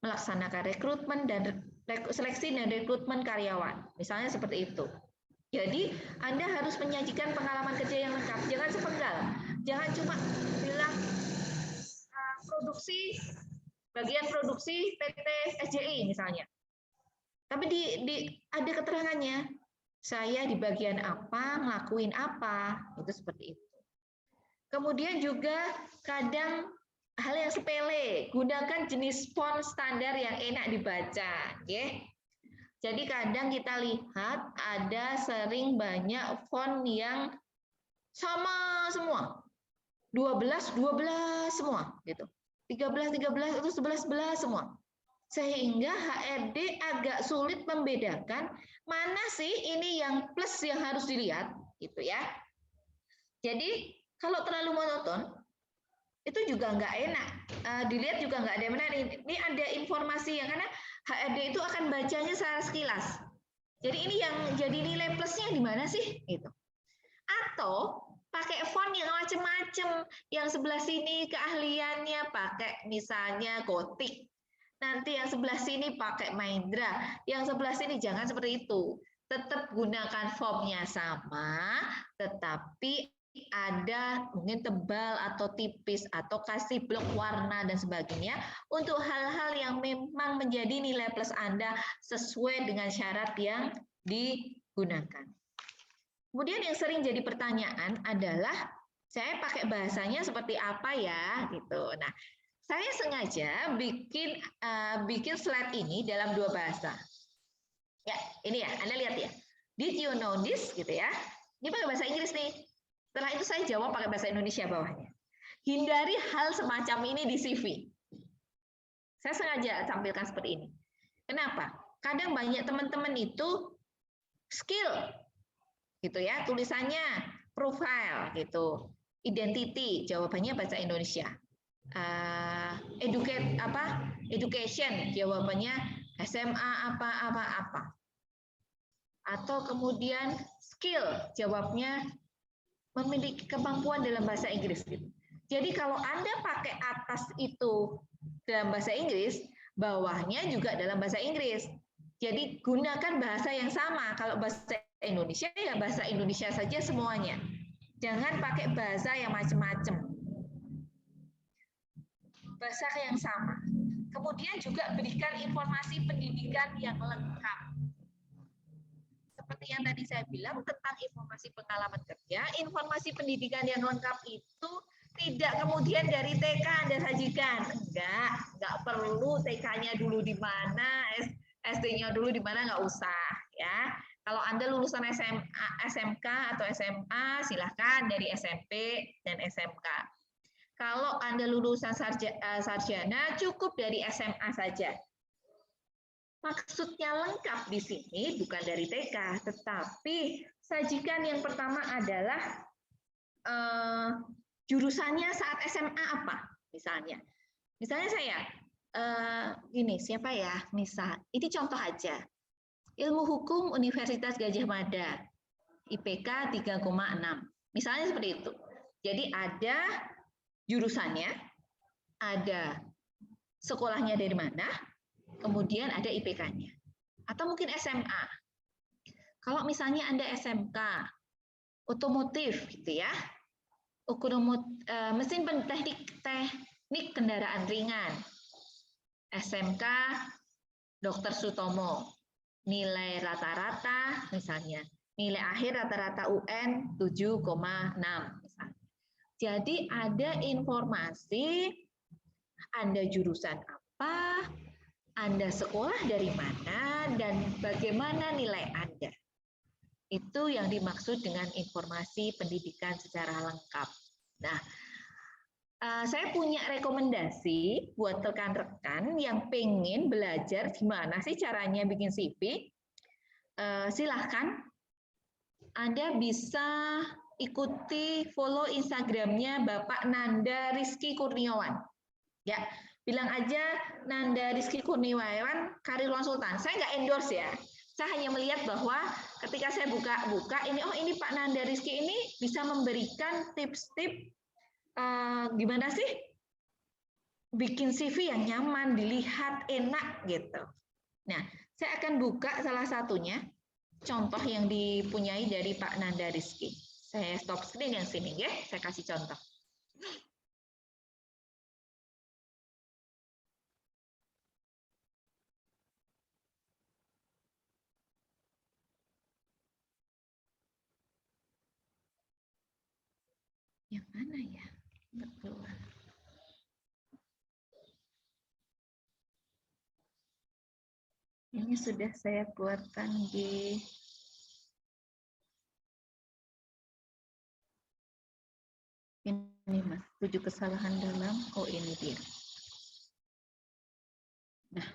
melaksanakan rekrutmen dan seleksi dan rekrutmen karyawan. Misalnya seperti itu. Jadi Anda harus menyajikan pengalaman kerja yang lengkap. Jangan sepenggal. Jangan cuma bilang bagian produksi PT SJI misalnya. Tapi ada keterangannya. Saya di bagian apa, ngelakuin apa, itu seperti itu. Kemudian juga kadang hal yang sepele, gunakan jenis font standar yang enak dibaca, ya. Jadi kadang kita lihat ada sering banyak font yang sama semua. 12 semua gitu. 13 itu 11 semua. Sehingga HRD agak sulit membedakan mana sih ini yang plus yang harus dilihat, gitu ya. Jadi kalau terlalu monoton, itu juga nggak enak. Dilihat juga nggak ada yang menarik. Ini ada informasi yang karena HRD itu akan bacanya secara sekilas. Jadi ini yang jadi nilai plusnya di mana sih? Gitu. Atau pakai font yang macam-macam. Yang sebelah sini keahliannya pakai misalnya Gotik. Nanti yang sebelah sini pakai Mahindra, yang sebelah sini jangan seperti itu. Tetap gunakan fontnya sama, tetapi ada mungkin tebal atau tipis atau kasih blok warna dan sebagainya untuk hal-hal yang memang menjadi nilai plus Anda sesuai dengan syarat yang digunakan. Kemudian yang sering jadi pertanyaan adalah saya pakai bahasanya seperti apa ya gitu. Nah, saya sengaja bikin slide ini dalam 2 bahasa. Ya, ini ya, Anda lihat ya. Did you know this? Gitu ya. Ini pakai bahasa Inggris nih. Setelah itu saya jawab pakai bahasa Indonesia bawahnya. Hindari hal semacam ini di CV. Saya sengaja tampilkan seperti ini. Kenapa? Kadang banyak teman-teman itu skill, gitu ya. Tulisannya profile, gitu. Identity, jawabannya bahasa Indonesia. Education, jawabannya SMA apa. Atau kemudian skill, jawabnya memiliki kemampuan dalam bahasa Inggris. Jadi kalau Anda pakai atas itu dalam bahasa Inggris, bawahnya juga dalam bahasa Inggris. Jadi gunakan bahasa yang sama. Kalau bahasa Indonesia ya bahasa Indonesia saja semuanya. Jangan pakai bahasa yang macam-macam. Bahasa yang sama. Kemudian juga berikan informasi pendidikan yang lengkap. Seperti yang tadi saya bilang tentang informasi pengalaman kerja, informasi pendidikan yang lengkap itu tidak kemudian dari TK Anda sajikan. Enggak perlu TK-nya dulu di mana, SD-nya dulu di mana, nggak usah ya. Kalau Anda lulusan SMA, SMK atau SMA, silahkan dari SMP dan SMK. Kalau Anda lulusan sarjana, cukup dari SMA saja. Maksudnya lengkap di sini bukan dari TK, tetapi sajikan yang pertama adalah jurusannya saat SMA apa, misalnya. Misalnya saya, ini siapa ya? Misal, ini contoh aja. Ilmu Hukum Universitas Gadjah Mada, IPK 3,6. Misalnya seperti itu. Jadi ada jurusannya, ada sekolahnya dari mana, kemudian ada IPK-nya. Atau mungkin SMA. Kalau misalnya Anda SMK, otomotif gitu ya, mesin teknik kendaraan ringan, SMK Dr. Sutomo, nilai rata-rata misalnya, nilai akhir rata-rata UN 7,6 misalnya. Jadi ada informasi Anda jurusan apa, Anda sekolah dari mana, dan bagaimana nilai Anda. Itu yang dimaksud dengan informasi pendidikan secara lengkap. Nah, saya punya rekomendasi buat rekan-rekan yang pengen belajar gimana sih caranya bikin CV. Silahkan Anda bisa ikuti follow Instagramnya Bapak Nanda Rizky Kurniawan. Ya, bilang aja Nanda Rizky Kurniawan Karir Konsultan. Saya nggak endorse ya. Saya hanya melihat bahwa ketika saya buka ini, oh ini Pak Nanda Rizky ini bisa memberikan tips-tips gimana sih bikin CV yang nyaman, dilihat, enak gitu. Nah, saya akan buka salah satunya, contoh yang dipunyai dari Pak Nanda Rizky. Saya stop screen yang sini ya, saya kasih contoh. Yang mana ya? Nggak keluar. Ini sudah saya keluarkan di ini Mas, 7 kesalahan dalam, oh ini dia. Nah,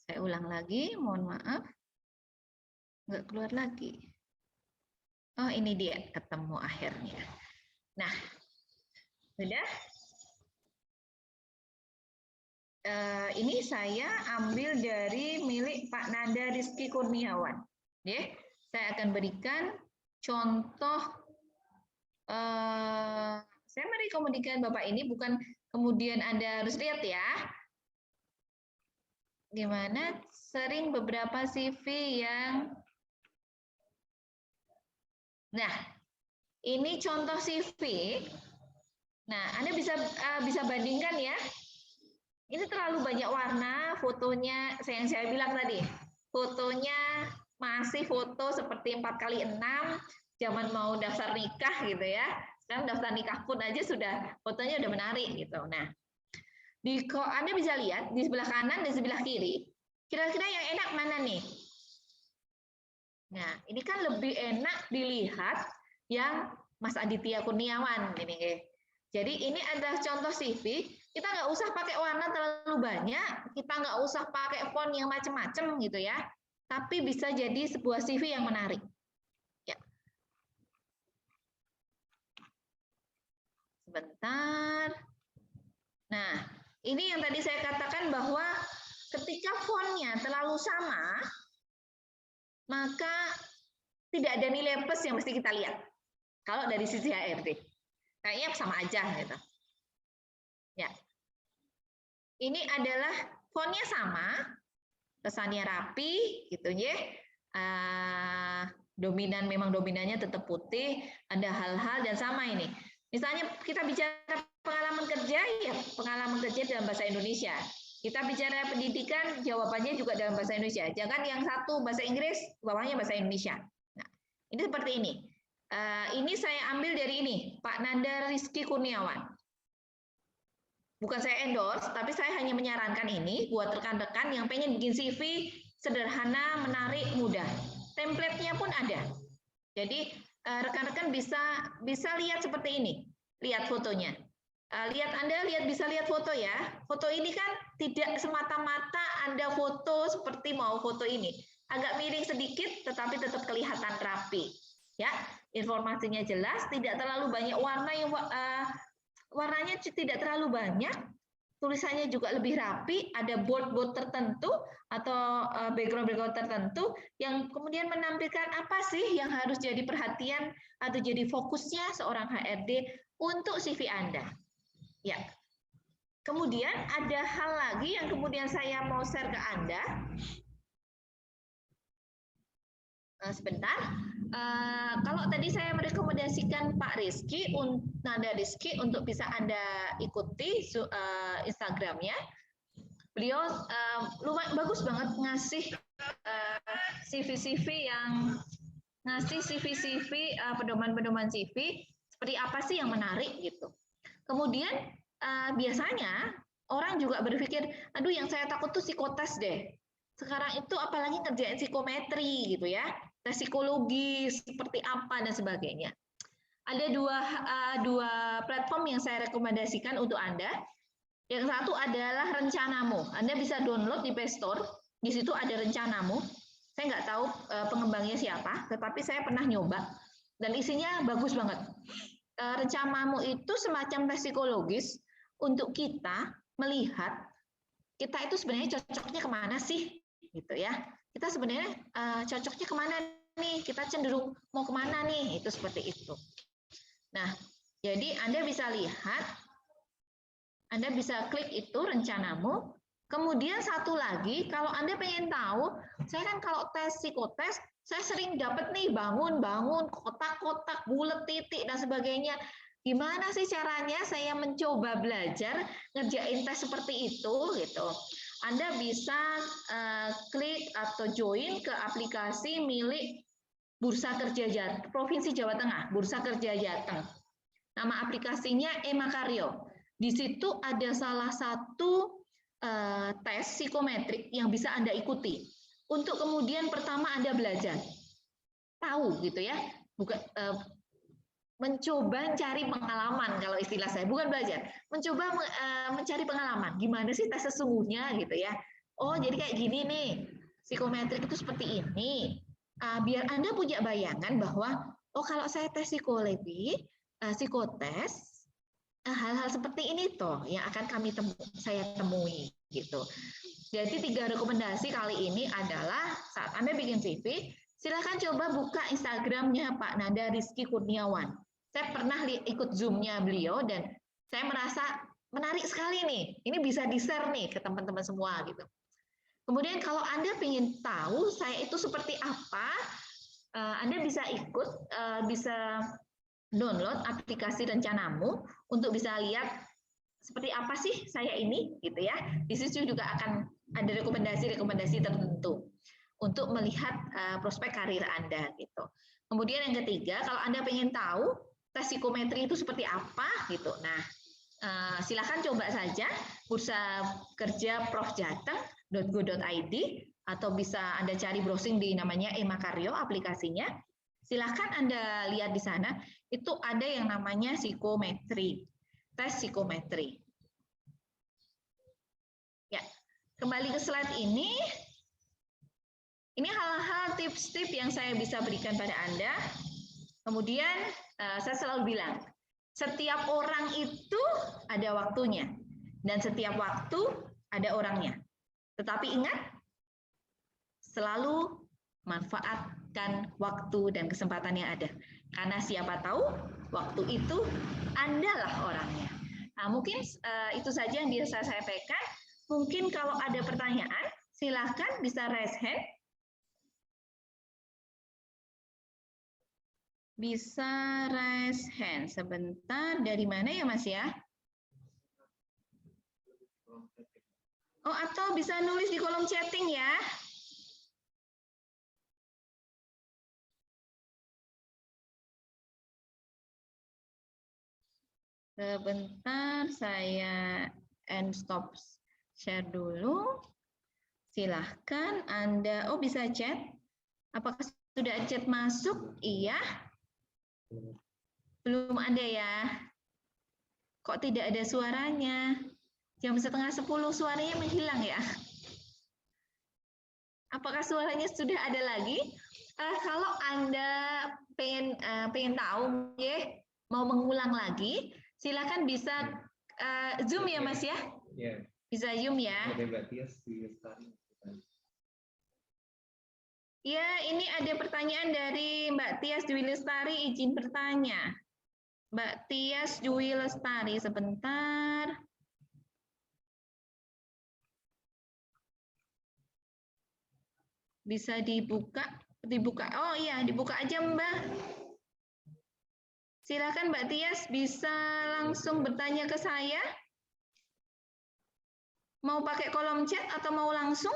saya ulang lagi, mohon maaf. Nggak keluar lagi. Oh ini dia, ketemu akhirnya. Nah, sudah. Ini saya ambil dari milik Pak Nanda Rizky Kurniawan. Ya, saya akan berikan contoh. Saya merekomendasikan Bapak ini bukan kemudian Anda harus lihat ya. Gimana sering beberapa CV yang. Nah, ini contoh CV. Nah, Anda bisa bandingkan ya. Ini terlalu banyak warna, fotonya yang saya bilang tadi. Fotonya masih foto seperti 4x6, zaman mau daftar nikah gitu ya. Sekarang daftar nikah pun aja sudah fotonya udah menarik gitu. Nah, Anda bisa lihat di sebelah kanan dan sebelah kiri, kira-kira yang enak mana nih? Nah, ini kan lebih enak dilihat yang Mas Aditya Kurniawan ini. Jadi ini adalah contoh CV. Kita nggak usah pakai warna terlalu banyak, kita nggak usah pakai font yang macam-macam gitu ya. Tapi bisa jadi sebuah CV yang menarik. Ya. Sebentar. Nah, ini yang tadi saya katakan bahwa ketika fontnya terlalu sama, maka tidak ada nilai plus yang mesti kita lihat. Kalau dari sisi HRD, kayaknya sama aja gitu. Ya, ini adalah fontnya sama, kesannya rapi, gitu ya. Dominan memang dominannya tetap putih, ada hal-hal dan sama ini. Misalnya kita bicara pengalaman kerja, ya pengalaman kerja dalam bahasa Indonesia. Kita bicara pendidikan, jawabannya juga dalam bahasa Indonesia. Jangan yang satu bahasa Inggris, bawahnya bahasa Indonesia. Nah, ini seperti ini. Ini saya ambil dari ini, Pak Nanda Rizky Kurniawan. Bukan saya endorse, tapi saya hanya menyarankan ini buat rekan-rekan yang pengen bikin CV sederhana, menarik, mudah. Template-nya pun ada. Jadi rekan-rekan bisa lihat seperti ini. Lihat fotonya. Anda bisa lihat foto ya. Foto ini kan tidak semata-mata Anda foto seperti mau foto ini. Agak miring sedikit, tetapi tetap kelihatan rapi. Ya, informasinya jelas, tidak terlalu banyak warna yang warnanya tidak terlalu banyak. Tulisannya juga lebih rapi, ada bold tertentu atau background tertentu yang kemudian menampilkan apa sih yang harus jadi perhatian atau jadi fokusnya seorang HRD untuk CV Anda. Ya. Kemudian ada hal lagi yang kemudian saya mau share ke Anda. Sebentar. Kalau tadi saya merekomendasikan Pak Rizky, Nanda Rizky untuk bisa Anda ikuti Instagramnya. Beliau lumayan bagus banget ngasih CV-CV yang ngasih CV-CV pedoman-pedoman CV seperti apa sih yang menarik gitu. Kemudian biasanya orang juga berpikir, aduh yang saya takut tuh psikotes deh. Sekarang itu apalagi ngerjain psikometri gitu ya, tes psikologis seperti apa dan sebagainya. Ada dua platform yang saya rekomendasikan untuk Anda. Yang satu adalah Rencanamu. Anda bisa download di Play Store. Di situ ada Rencanamu. Saya nggak tahu pengembangnya siapa, tetapi saya pernah nyoba dan isinya bagus banget. Rencanamu itu semacam tes psikologis untuk kita melihat kita itu sebenarnya cocoknya kemana sih, gitu ya. Kita sebenarnya cocoknya kemana nih? Kita cenderung mau kemana nih? Itu seperti itu. Nah, jadi Anda bisa lihat, Anda bisa klik itu Rencanamu. Kemudian satu lagi, kalau Anda pengen tahu, saya kan kalau tes psikotes, saya sering dapat nih bangun-bangun, kotak-kotak, bulat, titik, dan sebagainya. Gimana sih caranya saya mencoba belajar ngerjain tes seperti itu gitu. Anda bisa klik atau join ke aplikasi milik Bursa Kerja Jateng, Provinsi Jawa Tengah, Bursa Kerja Jateng. Nama aplikasinya Emakaryo. Di situ ada salah satu tes psikometrik yang bisa Anda ikuti. Untuk kemudian pertama Anda belajar. Tahu gitu ya. Bukan mencoba mencari pengalaman kalau istilah saya, bukan belajar, mencoba mencari pengalaman. Gimana sih tes sesungguhnya gitu ya? Oh, jadi kayak gini nih. Psikometrik itu seperti ini. Biar Anda punya bayangan bahwa oh kalau saya tes psikologi, psikotes, hal-hal seperti ini toh yang akan saya temui gitu. Jadi 3 rekomendasi kali ini adalah saat Anda bikin CV, silakan coba buka Instagramnya Pak Nanda Rizky Kurniawan. Saya pernah ikut Zoom-nya beliau dan saya merasa menarik sekali nih. Ini bisa di-share nih ke teman-teman semua gitu. Kemudian kalau Anda ingin tahu saya itu seperti apa, Anda bisa ikut, bisa download aplikasi Rencanamu untuk bisa lihat seperti apa sih saya ini gitu ya. Di situ juga akan ada rekomendasi-rekomendasi tertentu untuk melihat prospek karir Anda gitu. Kemudian yang ketiga, kalau Anda ingin tahu tes psikometri itu seperti apa gitu. Nah, silakan coba saja Bursa Kerja Prof Jateng.go.id atau bisa Anda cari browsing di namanya Emakaryo aplikasinya. Silahkan Anda lihat di sana, itu ada yang namanya psikometri, tes psikometri. Ya, kembali ke slide ini hal-hal tips-tips yang saya bisa berikan pada Anda. Kemudian saya selalu bilang, setiap orang itu ada waktunya, dan setiap waktu ada orangnya. Tetapi ingat, selalu Manfaatkan waktu dan kesempatan yang ada. Karena siapa tahu waktu itu Andalah orangnya. Nah, mungkin itu saja yang bisa saya sampaikan. Mungkin kalau ada pertanyaan, silahkan bisa raise hand. Bisa raise hand. Sebentar, dari mana ya Mas ya? Oh, atau bisa nulis di kolom chatting ya. Sebentar, saya end stop share dulu. Silahkan Anda, oh bisa chat. Apakah sudah chat masuk? Iya. Belum ada ya. Kok tidak ada suaranya? Jam 9:30 suaranya menghilang ya. Apakah suaranya sudah ada lagi? Kalau Anda pengen tahu, ya, mau mengulang lagi, silakan bisa Zoom ya Mas ya? Bisa Zoom ya? Ya, ini ada pertanyaan dari Mbak Tias Dwi Lestari, izin bertanya. Mbak Tias Dwi Lestari, sebentar. Bisa dibuka? Oh iya, dibuka aja Mbak. Silakan Mbak Tias, bisa langsung bertanya ke saya? Mau pakai kolom chat atau mau langsung?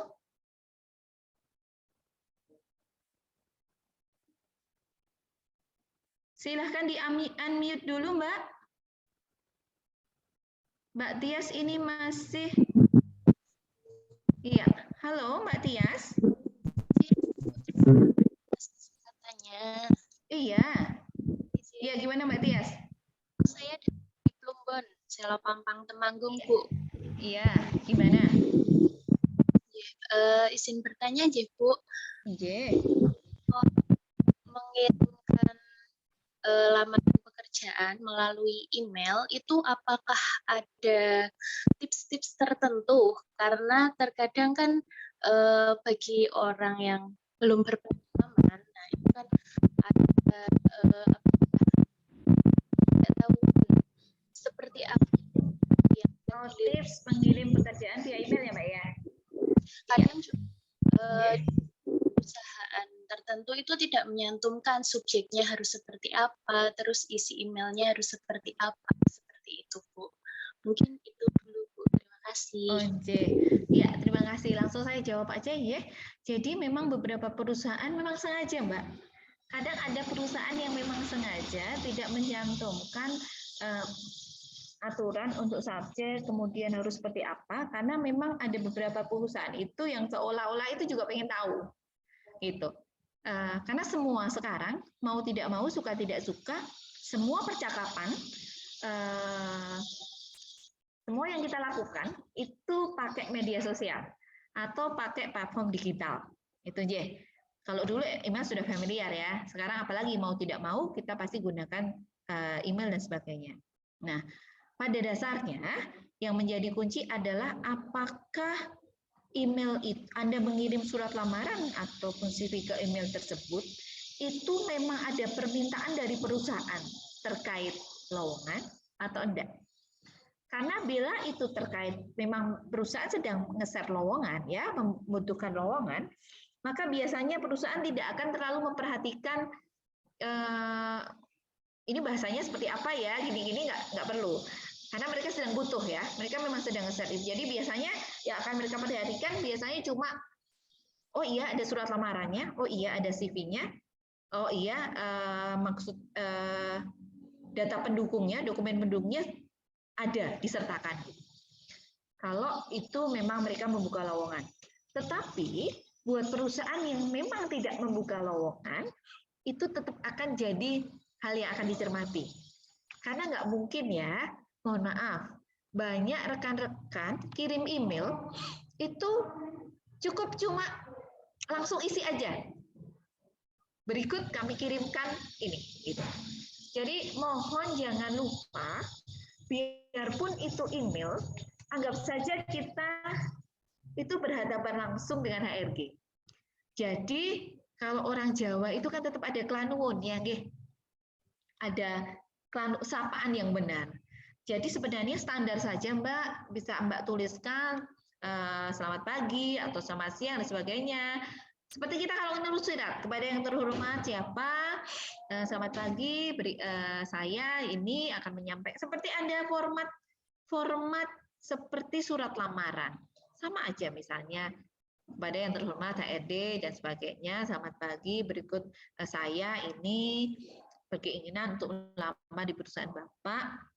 Silahkan di-unmute dulu, Mbak. Mbak Tias ini masih... Iya, halo Mbak Tias. Katanya. Iya. Iya, gimana Mbak Tias? Saya dari Plumbon, Selopampang Temanggung, Bu. Iya, gimana? Izin bertanya aja, Bu. Iya. Mengirimkan lamaran pekerjaan melalui email, itu apakah ada tips-tips tertentu? Karena terkadang kan bagi orang yang belum berpengalaman, nah itu kan ada tidak tahu seperti apa yang tips pengirim pekerjaan via email ya Mbak ya? Kadang perusahaan tertentu itu tidak menyantumkan subjeknya harus seperti apa, terus isi emailnya harus seperti apa, seperti itu Bu. Mungkin itu dulu Bu, terima kasih. Ya, terima kasih. Langsung saya jawab aja ya. Jadi memang beberapa perusahaan memang sengaja Mbak. Kadang ada perusahaan yang memang sengaja tidak mencantumkan aturan untuk subjek, kemudian harus seperti apa, karena memang ada beberapa perusahaan itu yang seolah-olah itu juga pengen tahu. Gitu. Karena semua sekarang, mau tidak mau, suka tidak suka, semua percakapan, semua yang kita lakukan, itu pakai media sosial, atau pakai platform digital. Itu aja. Kalau dulu email sudah familiar ya, sekarang apalagi mau tidak mau, kita pasti gunakan email dan sebagainya. Nah, pada dasarnya yang menjadi kunci adalah apakah email itu, Anda mengirim surat lamaran ataupun CV ke email tersebut, itu memang ada permintaan dari perusahaan terkait lowongan atau enggak. Karena bila itu terkait memang perusahaan sedang nge-share lowongan, ya membutuhkan lowongan, maka biasanya perusahaan tidak akan terlalu memperhatikan ini bahasanya seperti apa ya, gini-gini nggak perlu. Karena mereka sedang butuh ya, mereka memang sedang nge-share. Jadi biasanya yang akan mereka perhatikan biasanya cuma, oh iya ada surat lamarannya, oh iya ada CV-nya, oh iya maksud data pendukungnya, dokumen pendukungnya ada disertakan. Kalau itu memang mereka membuka lowongan. Tetapi buat perusahaan yang memang tidak membuka lowongan, itu tetap akan jadi hal yang akan dicermati. Karena nggak mungkin ya, mohon maaf, banyak rekan-rekan kirim email itu cukup cuma langsung isi aja. Berikut kami kirimkan ini. Gitu. Jadi mohon jangan lupa, biarpun itu email, anggap saja kita itu berhadapan langsung dengan HRG. Jadi Kalau orang Jawa itu kan tetap ada klanuwun ya nggih. Ada sapaan yang benar. Jadi sebenarnya standar saja Mbak, bisa Mbak tuliskan selamat pagi atau selamat siang dan sebagainya. Seperti kita kalau menulis surat kepada yang terhormat siapa, selamat pagi, saya ini akan menyampaikan seperti Anda format seperti surat lamaran. Sama aja misalnya kepada yang terhormat HRD dan sebagainya, selamat pagi, berikut saya ini berkeinginan untuk melamar di perusahaan Bapak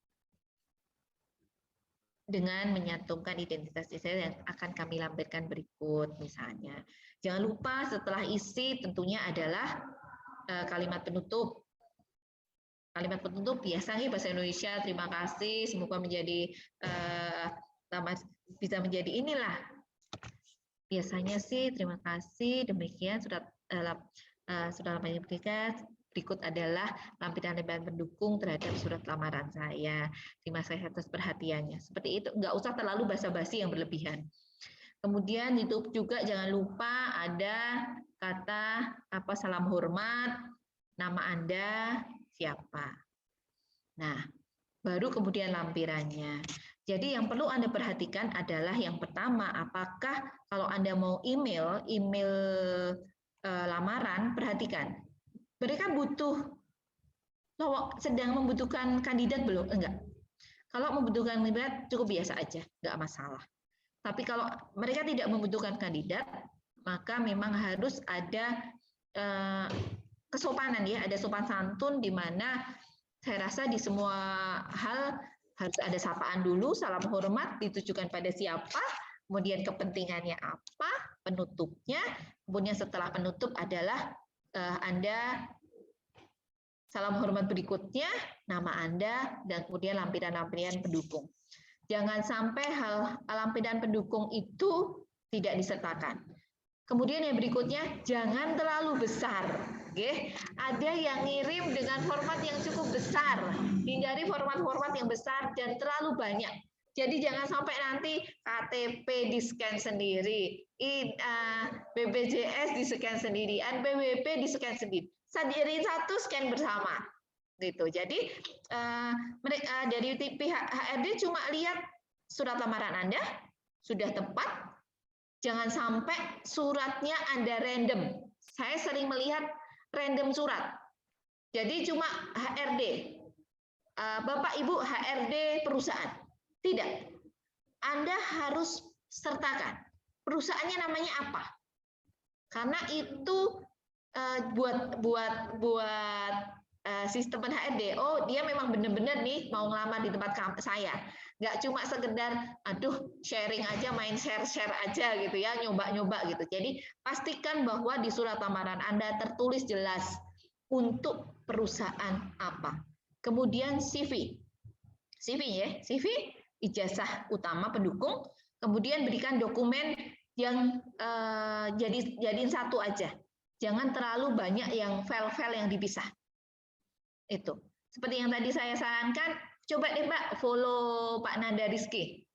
dengan menyantumkan identitas saya yang akan kami lampirkan berikut misalnya. Jangan lupa setelah isi tentunya adalah kalimat penutup. Kalimat penutup biasanya bahasa Indonesia, terima kasih, semoga menjadi bisa menjadi inilah. Biasanya sih terima kasih, demikian surat lampiran berikut adalah lampiran-lampiran pendukung terhadap surat lamaran saya. Terima kasih atas perhatiannya. Seperti itu, nggak usah terlalu basa-basi yang berlebihan. Kemudian itu juga jangan lupa ada kata salam hormat, nama Anda siapa. Nah, baru kemudian lampirannya. Jadi yang perlu Anda perhatikan adalah yang pertama, apakah kalau Anda mau email lamaran, perhatikan. Mereka sedang membutuhkan kandidat belum? Enggak. Kalau membutuhkan kandidat cukup biasa aja, enggak masalah. Tapi kalau mereka tidak membutuhkan kandidat, maka memang harus ada kesopanan ya, ada sopan santun di mana saya rasa di semua hal harus ada sapaan dulu, salam hormat ditujukan pada siapa, kemudian kepentingannya apa, penutupnya, kemudian setelah penutup adalah Anda salam hormat berikutnya, nama Anda, dan kemudian lampiran-lampiran pendukung. Jangan sampai lampiran pendukung itu tidak disertakan. Kemudian yang berikutnya, jangan terlalu besar. Oke, ada yang ngirim dengan format yang cukup besar. Hindari format-format yang besar dan terlalu banyak. Jadi jangan sampai nanti KTP di-scan sendiri, BPJS di-scan sendiri, NPWP di-scan sendiri. Jadi satu scan bersama. Gitu. Jadi dari pihak HRD cuma lihat surat lamaran Anda sudah tepat. Jangan sampai suratnya Anda random. Saya sering melihat random surat. Jadi cuma HRD. Bapak Ibu HRD perusahaan. Tidak. Anda harus sertakan. Perusahaannya namanya apa? Karena itu buat sistem HRD. Oh, dia memang benar-benar nih mau ngelamar di tempat saya. Nggak cuma sekedar sharing aja, main share aja gitu ya, nyoba gitu. Jadi pastikan bahwa di surat lamaran Anda tertulis jelas untuk perusahaan apa. Kemudian CV ya, CV ijazah utama pendukung. Kemudian berikan dokumen yang jadiin satu aja. Jangan terlalu banyak yang file-file yang dipisah. Itu. Seperti yang tadi saya sarankan, coba deh Mbak follow Pak Nanda Rizky.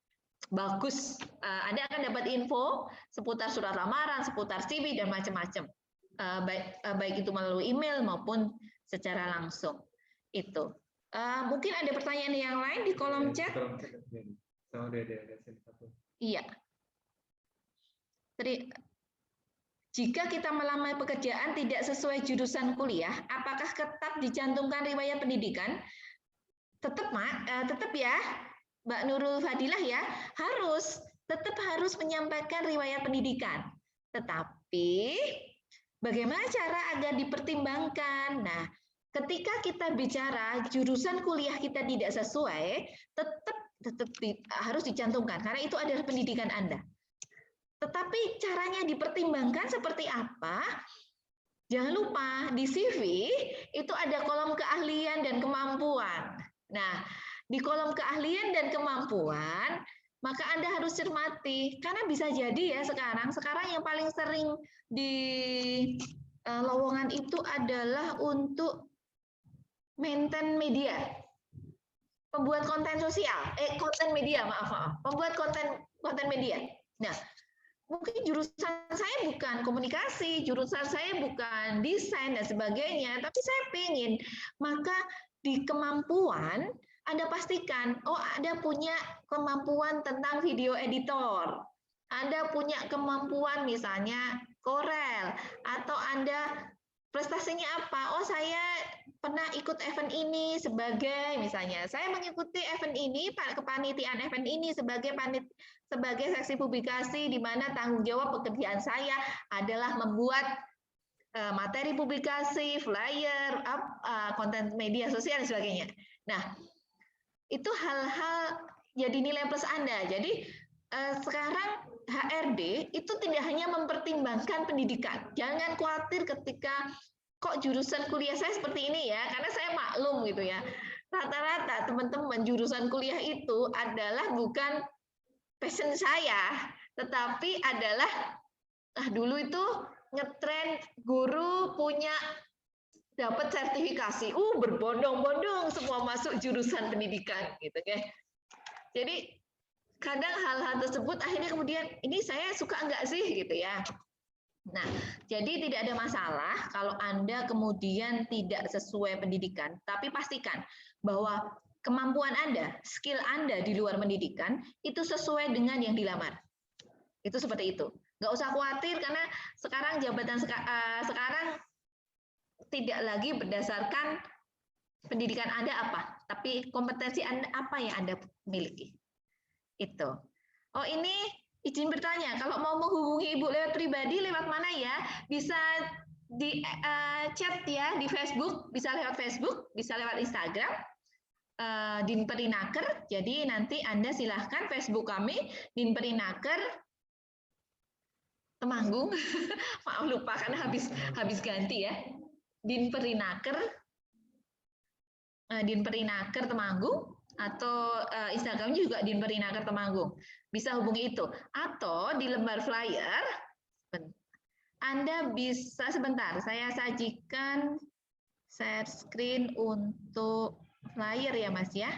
Bagus. Anda akan dapat info seputar surat lamaran, seputar CV, dan macam-macam. Baik itu melalui email maupun secara langsung. Itu. Mungkin ada pertanyaan yang lain di kolom chat? Iya. Jika kita melamar pekerjaan tidak sesuai jurusan kuliah, apakah tetap dicantumkan riwayat pendidikan? Tetap ya, Mbak Nurul Fadilah ya, tetap harus menyampaikan riwayat pendidikan. Tetapi bagaimana cara agar dipertimbangkan? Nah, ketika kita bicara jurusan kuliah kita tidak sesuai, tetap harus dicantumkan karena itu adalah pendidikan Anda. Tetapi caranya dipertimbangkan seperti apa? Jangan lupa di CV itu ada kolom keahlian dan kemampuan. Nah, di kolom keahlian dan kemampuan, maka Anda harus cermati karena bisa jadi ya sekarang yang paling sering di lowongan itu adalah untuk maintain media. Pembuat konten sosial, konten media, maaf, pembuat konten media. Nah, mungkin jurusan saya bukan komunikasi, jurusan saya bukan desain dan sebagainya, tapi saya pengen. Maka di kemampuan Anda pastikan, oh Anda punya kemampuan tentang video editor, Anda punya kemampuan misalnya Corel, atau Anda prestasinya apa? Oh saya pernah ikut event ini sebagai misalnya, saya mengikuti event ini, kepanitiaan event ini sebagai seksi publikasi di mana tanggung jawab pekerjaan saya adalah membuat materi publikasi, flyer, konten media sosial dan sebagainya. Nah, itu hal-hal jadi nilai plus Anda. Jadi sekarang HRD itu tidak hanya mempertimbangkan pendidikan. Jangan khawatir ketika kok jurusan kuliah saya seperti ini ya, karena saya maklum gitu ya. Rata-rata teman-teman jurusan kuliah itu adalah bukan passion saya, tetapi adalah dulu itu ngetren guru punya dapat sertifikasi, berbondong-bondong semua masuk jurusan pendidikan gitu ya. Jadi kadang hal-hal tersebut akhirnya kemudian ini saya suka enggak sih gitu ya. Nah, jadi tidak ada masalah kalau Anda kemudian tidak sesuai pendidikan, tapi pastikan bahwa kemampuan Anda, skill Anda di luar pendidikan itu sesuai dengan yang dilamar. Itu seperti itu. Nggak usah khawatir karena sekarang jabatan sekarang tidak lagi berdasarkan pendidikan Anda apa, tapi kompetensi Anda apa yang Anda miliki. Itu. Oh ini izin bertanya, kalau mau menghubungi Ibu lewat pribadi, lewat mana ya? Bisa di chat ya di Facebook, bisa lewat Facebook, bisa lewat Instagram, Dinperinaker. Jadi nanti Anda silahkan Facebook kami, Dinperinaker Temanggung. Maaf lupa karena habis ganti ya. Dinperinaker Temanggung. Atau Instagram juga Dinperinaker Temanggung. Bisa hubungi itu. Atau di lembar flyer, Anda bisa sebentar, saya sajikan share screen untuk flyer ya Mas ya.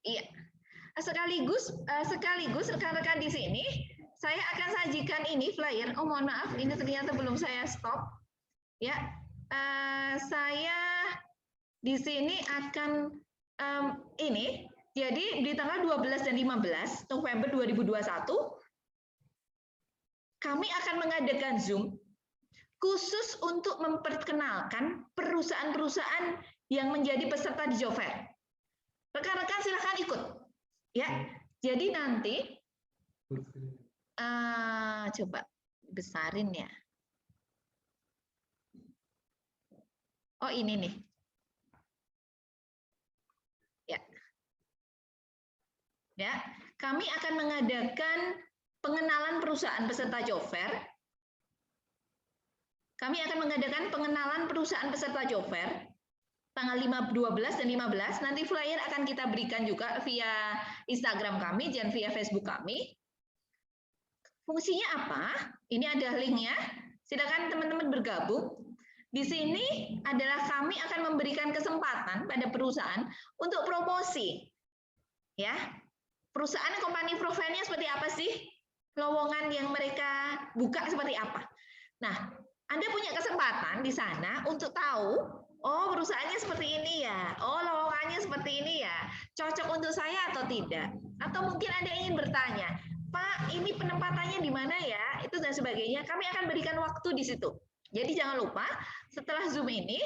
Iya. Sekaligus rekan-rekan di sini, saya akan sajikan ini flyer. Oh mohon maaf, ini ternyata belum saya stop. Ya, saya di sini akan ini, jadi di tanggal 12 dan 15 November 2021, kami akan mengadakan Zoom khusus untuk memperkenalkan perusahaan-perusahaan yang menjadi peserta di Job Fair. Rekan-rekan silahkan ikut. Ya, jadi nanti, coba besarin ya. Oh ini nih. Ya, kami akan mengadakan pengenalan perusahaan peserta Job Fair. Kami akan mengadakan pengenalan perusahaan peserta Job Fair tanggal 12 dan 15. Nanti flyer akan kita berikan juga via Instagram kami dan via Facebook kami. Fungsinya apa? Ini ada linknya. Silakan teman-teman bergabung. Di sini adalah kami akan memberikan kesempatan pada perusahaan untuk promosi. Ya. Perusahaan company profile-nya seperti apa sih? Lowongan yang mereka buka seperti apa? Nah, Anda punya kesempatan di sana untuk tahu, oh perusahaannya seperti ini ya, oh lowongannya seperti ini ya, cocok untuk saya atau tidak? Atau mungkin Anda ingin bertanya, Pak, ini penempatannya di mana ya? Itu dan sebagainya. Kami akan berikan waktu di situ. Jadi jangan lupa, setelah Zoom ini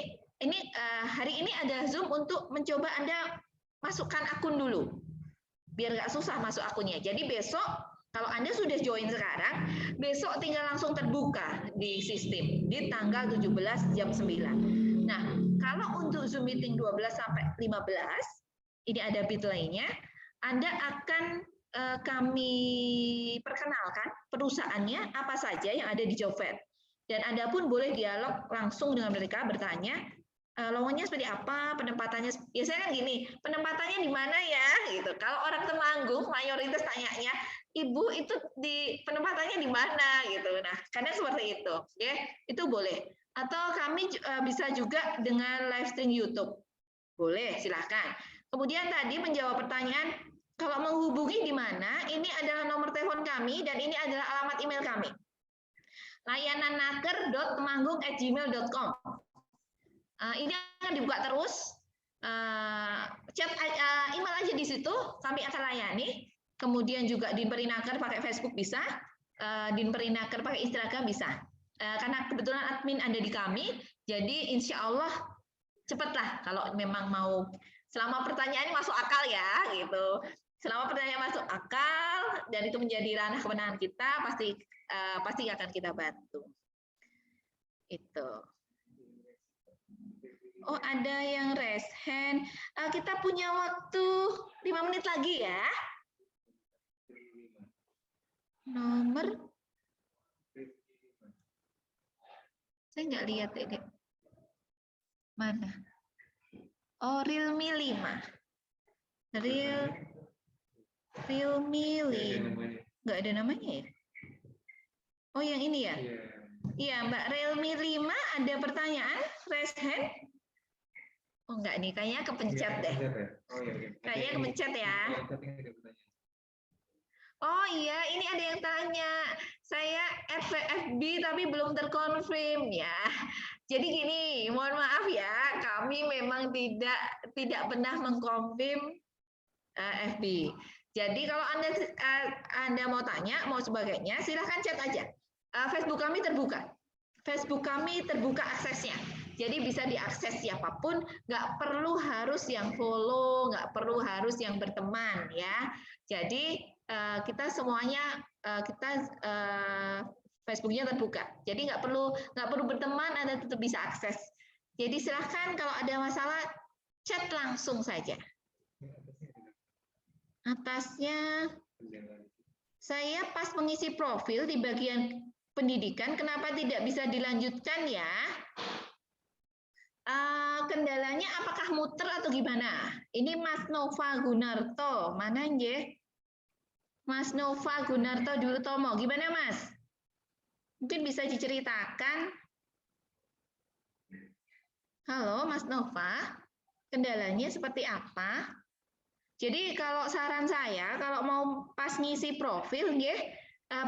hari ini ada Zoom untuk mencoba Anda masukkan akun dulu. Biar nggak susah masuk akunnya. Jadi besok, kalau Anda sudah join sekarang, besok tinggal langsung terbuka di sistem, di tanggal 17 jam 9. Nah, kalau untuk Zoom meeting 12 sampai 15, ini ada bitly-nya, Anda akan kami perkenalkan perusahaannya apa saja yang ada di Job Fair. Dan Anda pun boleh dialog langsung dengan mereka, bertanya, lowongannya seperti apa, penempatannya biasanya kan gini, penempatannya di mana ya gitu. Kalau orang Temanggung mayoritas tanyanya, Ibu itu di penempatannya di mana gitu. Nah, karena seperti itu, ya. Itu boleh. Atau kami bisa juga dengan live stream YouTube. Boleh, silakan. Kemudian tadi menjawab pertanyaan, kalau menghubungi di mana? Ini adalah nomor telepon kami kami dan ini adalah alamat email kami. layanannaker.temanggung@gmail.com. Ini akan dibuka terus. Chat email aja di situ, kami akan layani. Kemudian juga Dinperinaker pakai Facebook bisa, Dinperinaker pakai Instagram bisa. Karena kebetulan admin ada di kami, jadi insya Allah cepatlah kalau memang mau. Selama pertanyaan ini masuk akal ya, gitu. Selama pertanyaan masuk akal dan itu menjadi ranah kewenangan kita, pasti akan kita bantu. Itu. Oh, ada yang raise hand. Kita punya waktu 5 menit lagi ya. Nomor. Saya nggak lihat ini. Mana? Oh, Realme 5. Realme 5. Nggak ada namanya ya? Oh, yang ini ya? Iya, Mbak Realme 5 ada pertanyaan? Raise hand? Oh, enggak nih, kayaknya kepencet deh. Kayaknya kepencet ya. Oh iya, ini ada yang tanya. Saya FB tapi belum terkonfirm ya. Jadi gini, mohon maaf ya, kami memang tidak pernah mengkonfirm FB. Jadi kalau Anda mau tanya, mau sebagainya, silahkan chat aja. Facebook kami terbuka. Facebook kami terbuka aksesnya. Jadi bisa diakses siapapun, nggak perlu harus yang follow, nggak perlu harus yang berteman ya. Jadi kita semuanya Facebooknya terbuka. Jadi nggak perlu berteman, Anda tetap bisa akses. Jadi silahkan kalau ada masalah chat langsung saja. Atasnya saya pas mengisi profil di bagian pendidikan, kenapa tidak bisa dilanjutkan ya? Kendalanya apakah muter atau gimana? Ini Mas Nova Gunarto, mana nggih? Mas Nova Gunarto dulu Tomo, gimana Mas? Mungkin bisa diceritakan. Halo Mas Nova, kendalanya seperti apa? Jadi kalau saran saya, kalau mau pas ngisi profil, nggih,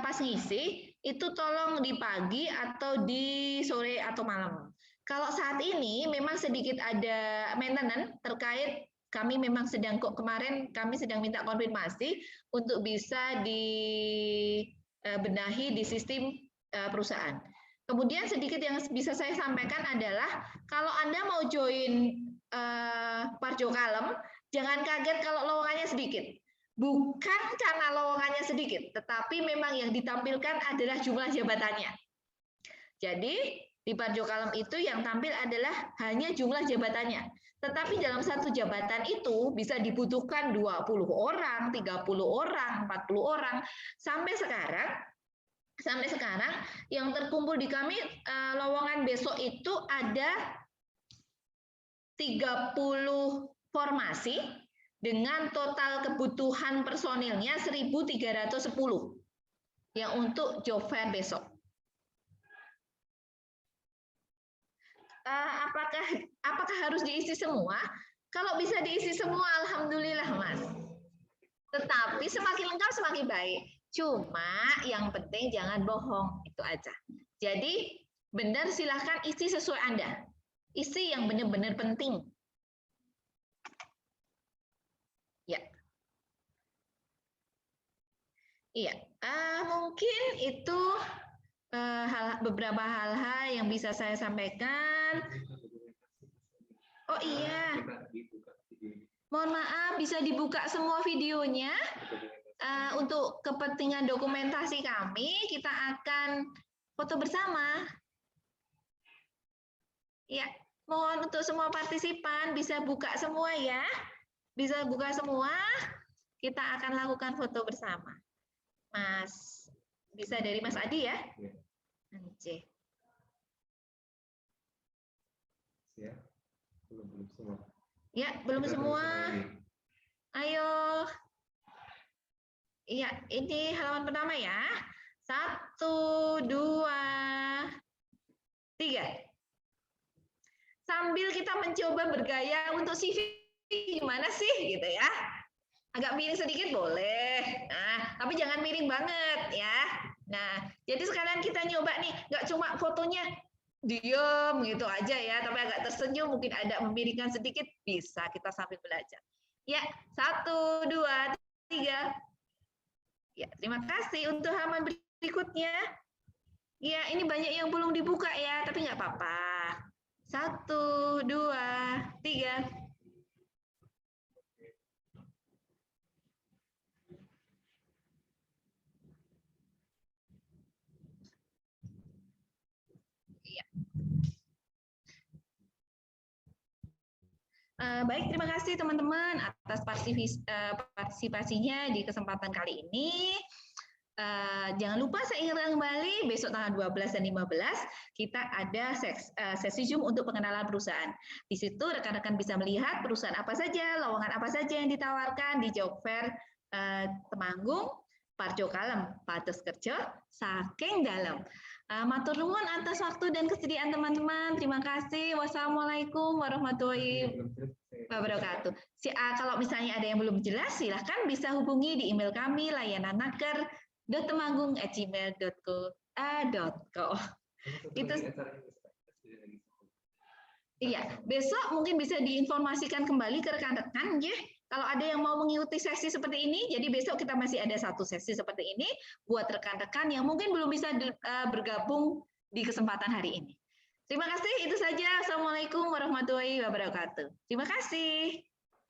pas ngisi itu tolong di pagi atau di sore atau malam. Kalau saat ini memang sedikit ada maintenance terkait kami memang kemarin kami sedang minta konfirmasi untuk bisa dibenahi di sistem perusahaan. Kemudian sedikit yang bisa saya sampaikan adalah kalau Anda mau join Parjo Kalem, jangan kaget kalau lowongannya sedikit. Bukan karena lowongannya sedikit, tetapi memang yang ditampilkan adalah jumlah jabatannya. Jadi di Parjo Kalem itu yang tampil adalah hanya jumlah jabatannya. Tetapi dalam satu jabatan itu bisa dibutuhkan 20 orang, 30 orang, 40 orang. Sampai sekarang yang terkumpul di kami lowongan besok itu ada 30 formasi dengan total kebutuhan personilnya 1.310 yang untuk job fair besok. Apakah harus diisi semua? Kalau bisa diisi semua, alhamdulillah, Mas. Tetapi semakin lengkap semakin baik. Cuma yang penting jangan bohong, itu aja. Jadi benar silahkan isi sesuai Anda. Isi yang benar-benar penting. Ya. Iya. Mungkin itu beberapa hal-hal yang bisa saya sampaikan. Oh iya. Mohon maaf, bisa dibuka semua videonya. Untuk kepentingan dokumentasi kami, kita akan foto bersama. Ya, mohon untuk semua partisipan bisa buka semua ya. Bisa buka semua, kita akan lakukan foto bersama. Mas, bisa dari Mas Adi ya? Anjir. Ya, belum semua. Ya, belum semua. Ayo. Iya, ini halaman pertama ya. 1, 2, 3. Sambil kita mencoba bergaya untuk CV gimana sih gitu ya. Agak miring sedikit boleh. Nah, tapi jangan miring banget ya. Nah, jadi sekarang kita nyoba nih, nggak cuma fotonya diem gitu aja ya, tapi agak tersenyum, mungkin ada memiringkan sedikit, bisa kita sambil belajar. Ya, 1, 2, 3. Ya, terima kasih untuk halaman berikutnya. Ya, ini banyak yang belum dibuka ya, tapi nggak apa-apa. 1, 2, 3. Baik, terima kasih teman-teman atas partisipasinya di kesempatan kali ini. Jangan lupa saya ingatkan kembali, besok tanggal 12 dan 15 kita ada sesi Zoom untuk pengenalan perusahaan. Di situ rekan-rekan bisa melihat perusahaan apa saja, lowongan apa saja yang ditawarkan di Job Fair Temanggung, Parjo Kalem, Patus Kerja, saking dalam. Matur nuwun atas waktu dan kesediaan teman-teman. Terima kasih. Wassalamualaikum warahmatullahi wabarakatuh. Kalau misalnya ada yang belum jelas, silahkan bisa hubungi di email kami layananaker.temanggung@gmail.co. Itu iya, besok mungkin bisa diinformasikan kembali ke rekan-rekan ya. Kalau ada yang mau mengikuti sesi seperti ini, jadi besok kita masih ada satu sesi seperti ini buat rekan-rekan yang mungkin belum bisa bergabung di kesempatan hari ini. Terima kasih, itu saja. Assalamualaikum warahmatullahi wabarakatuh. Terima kasih.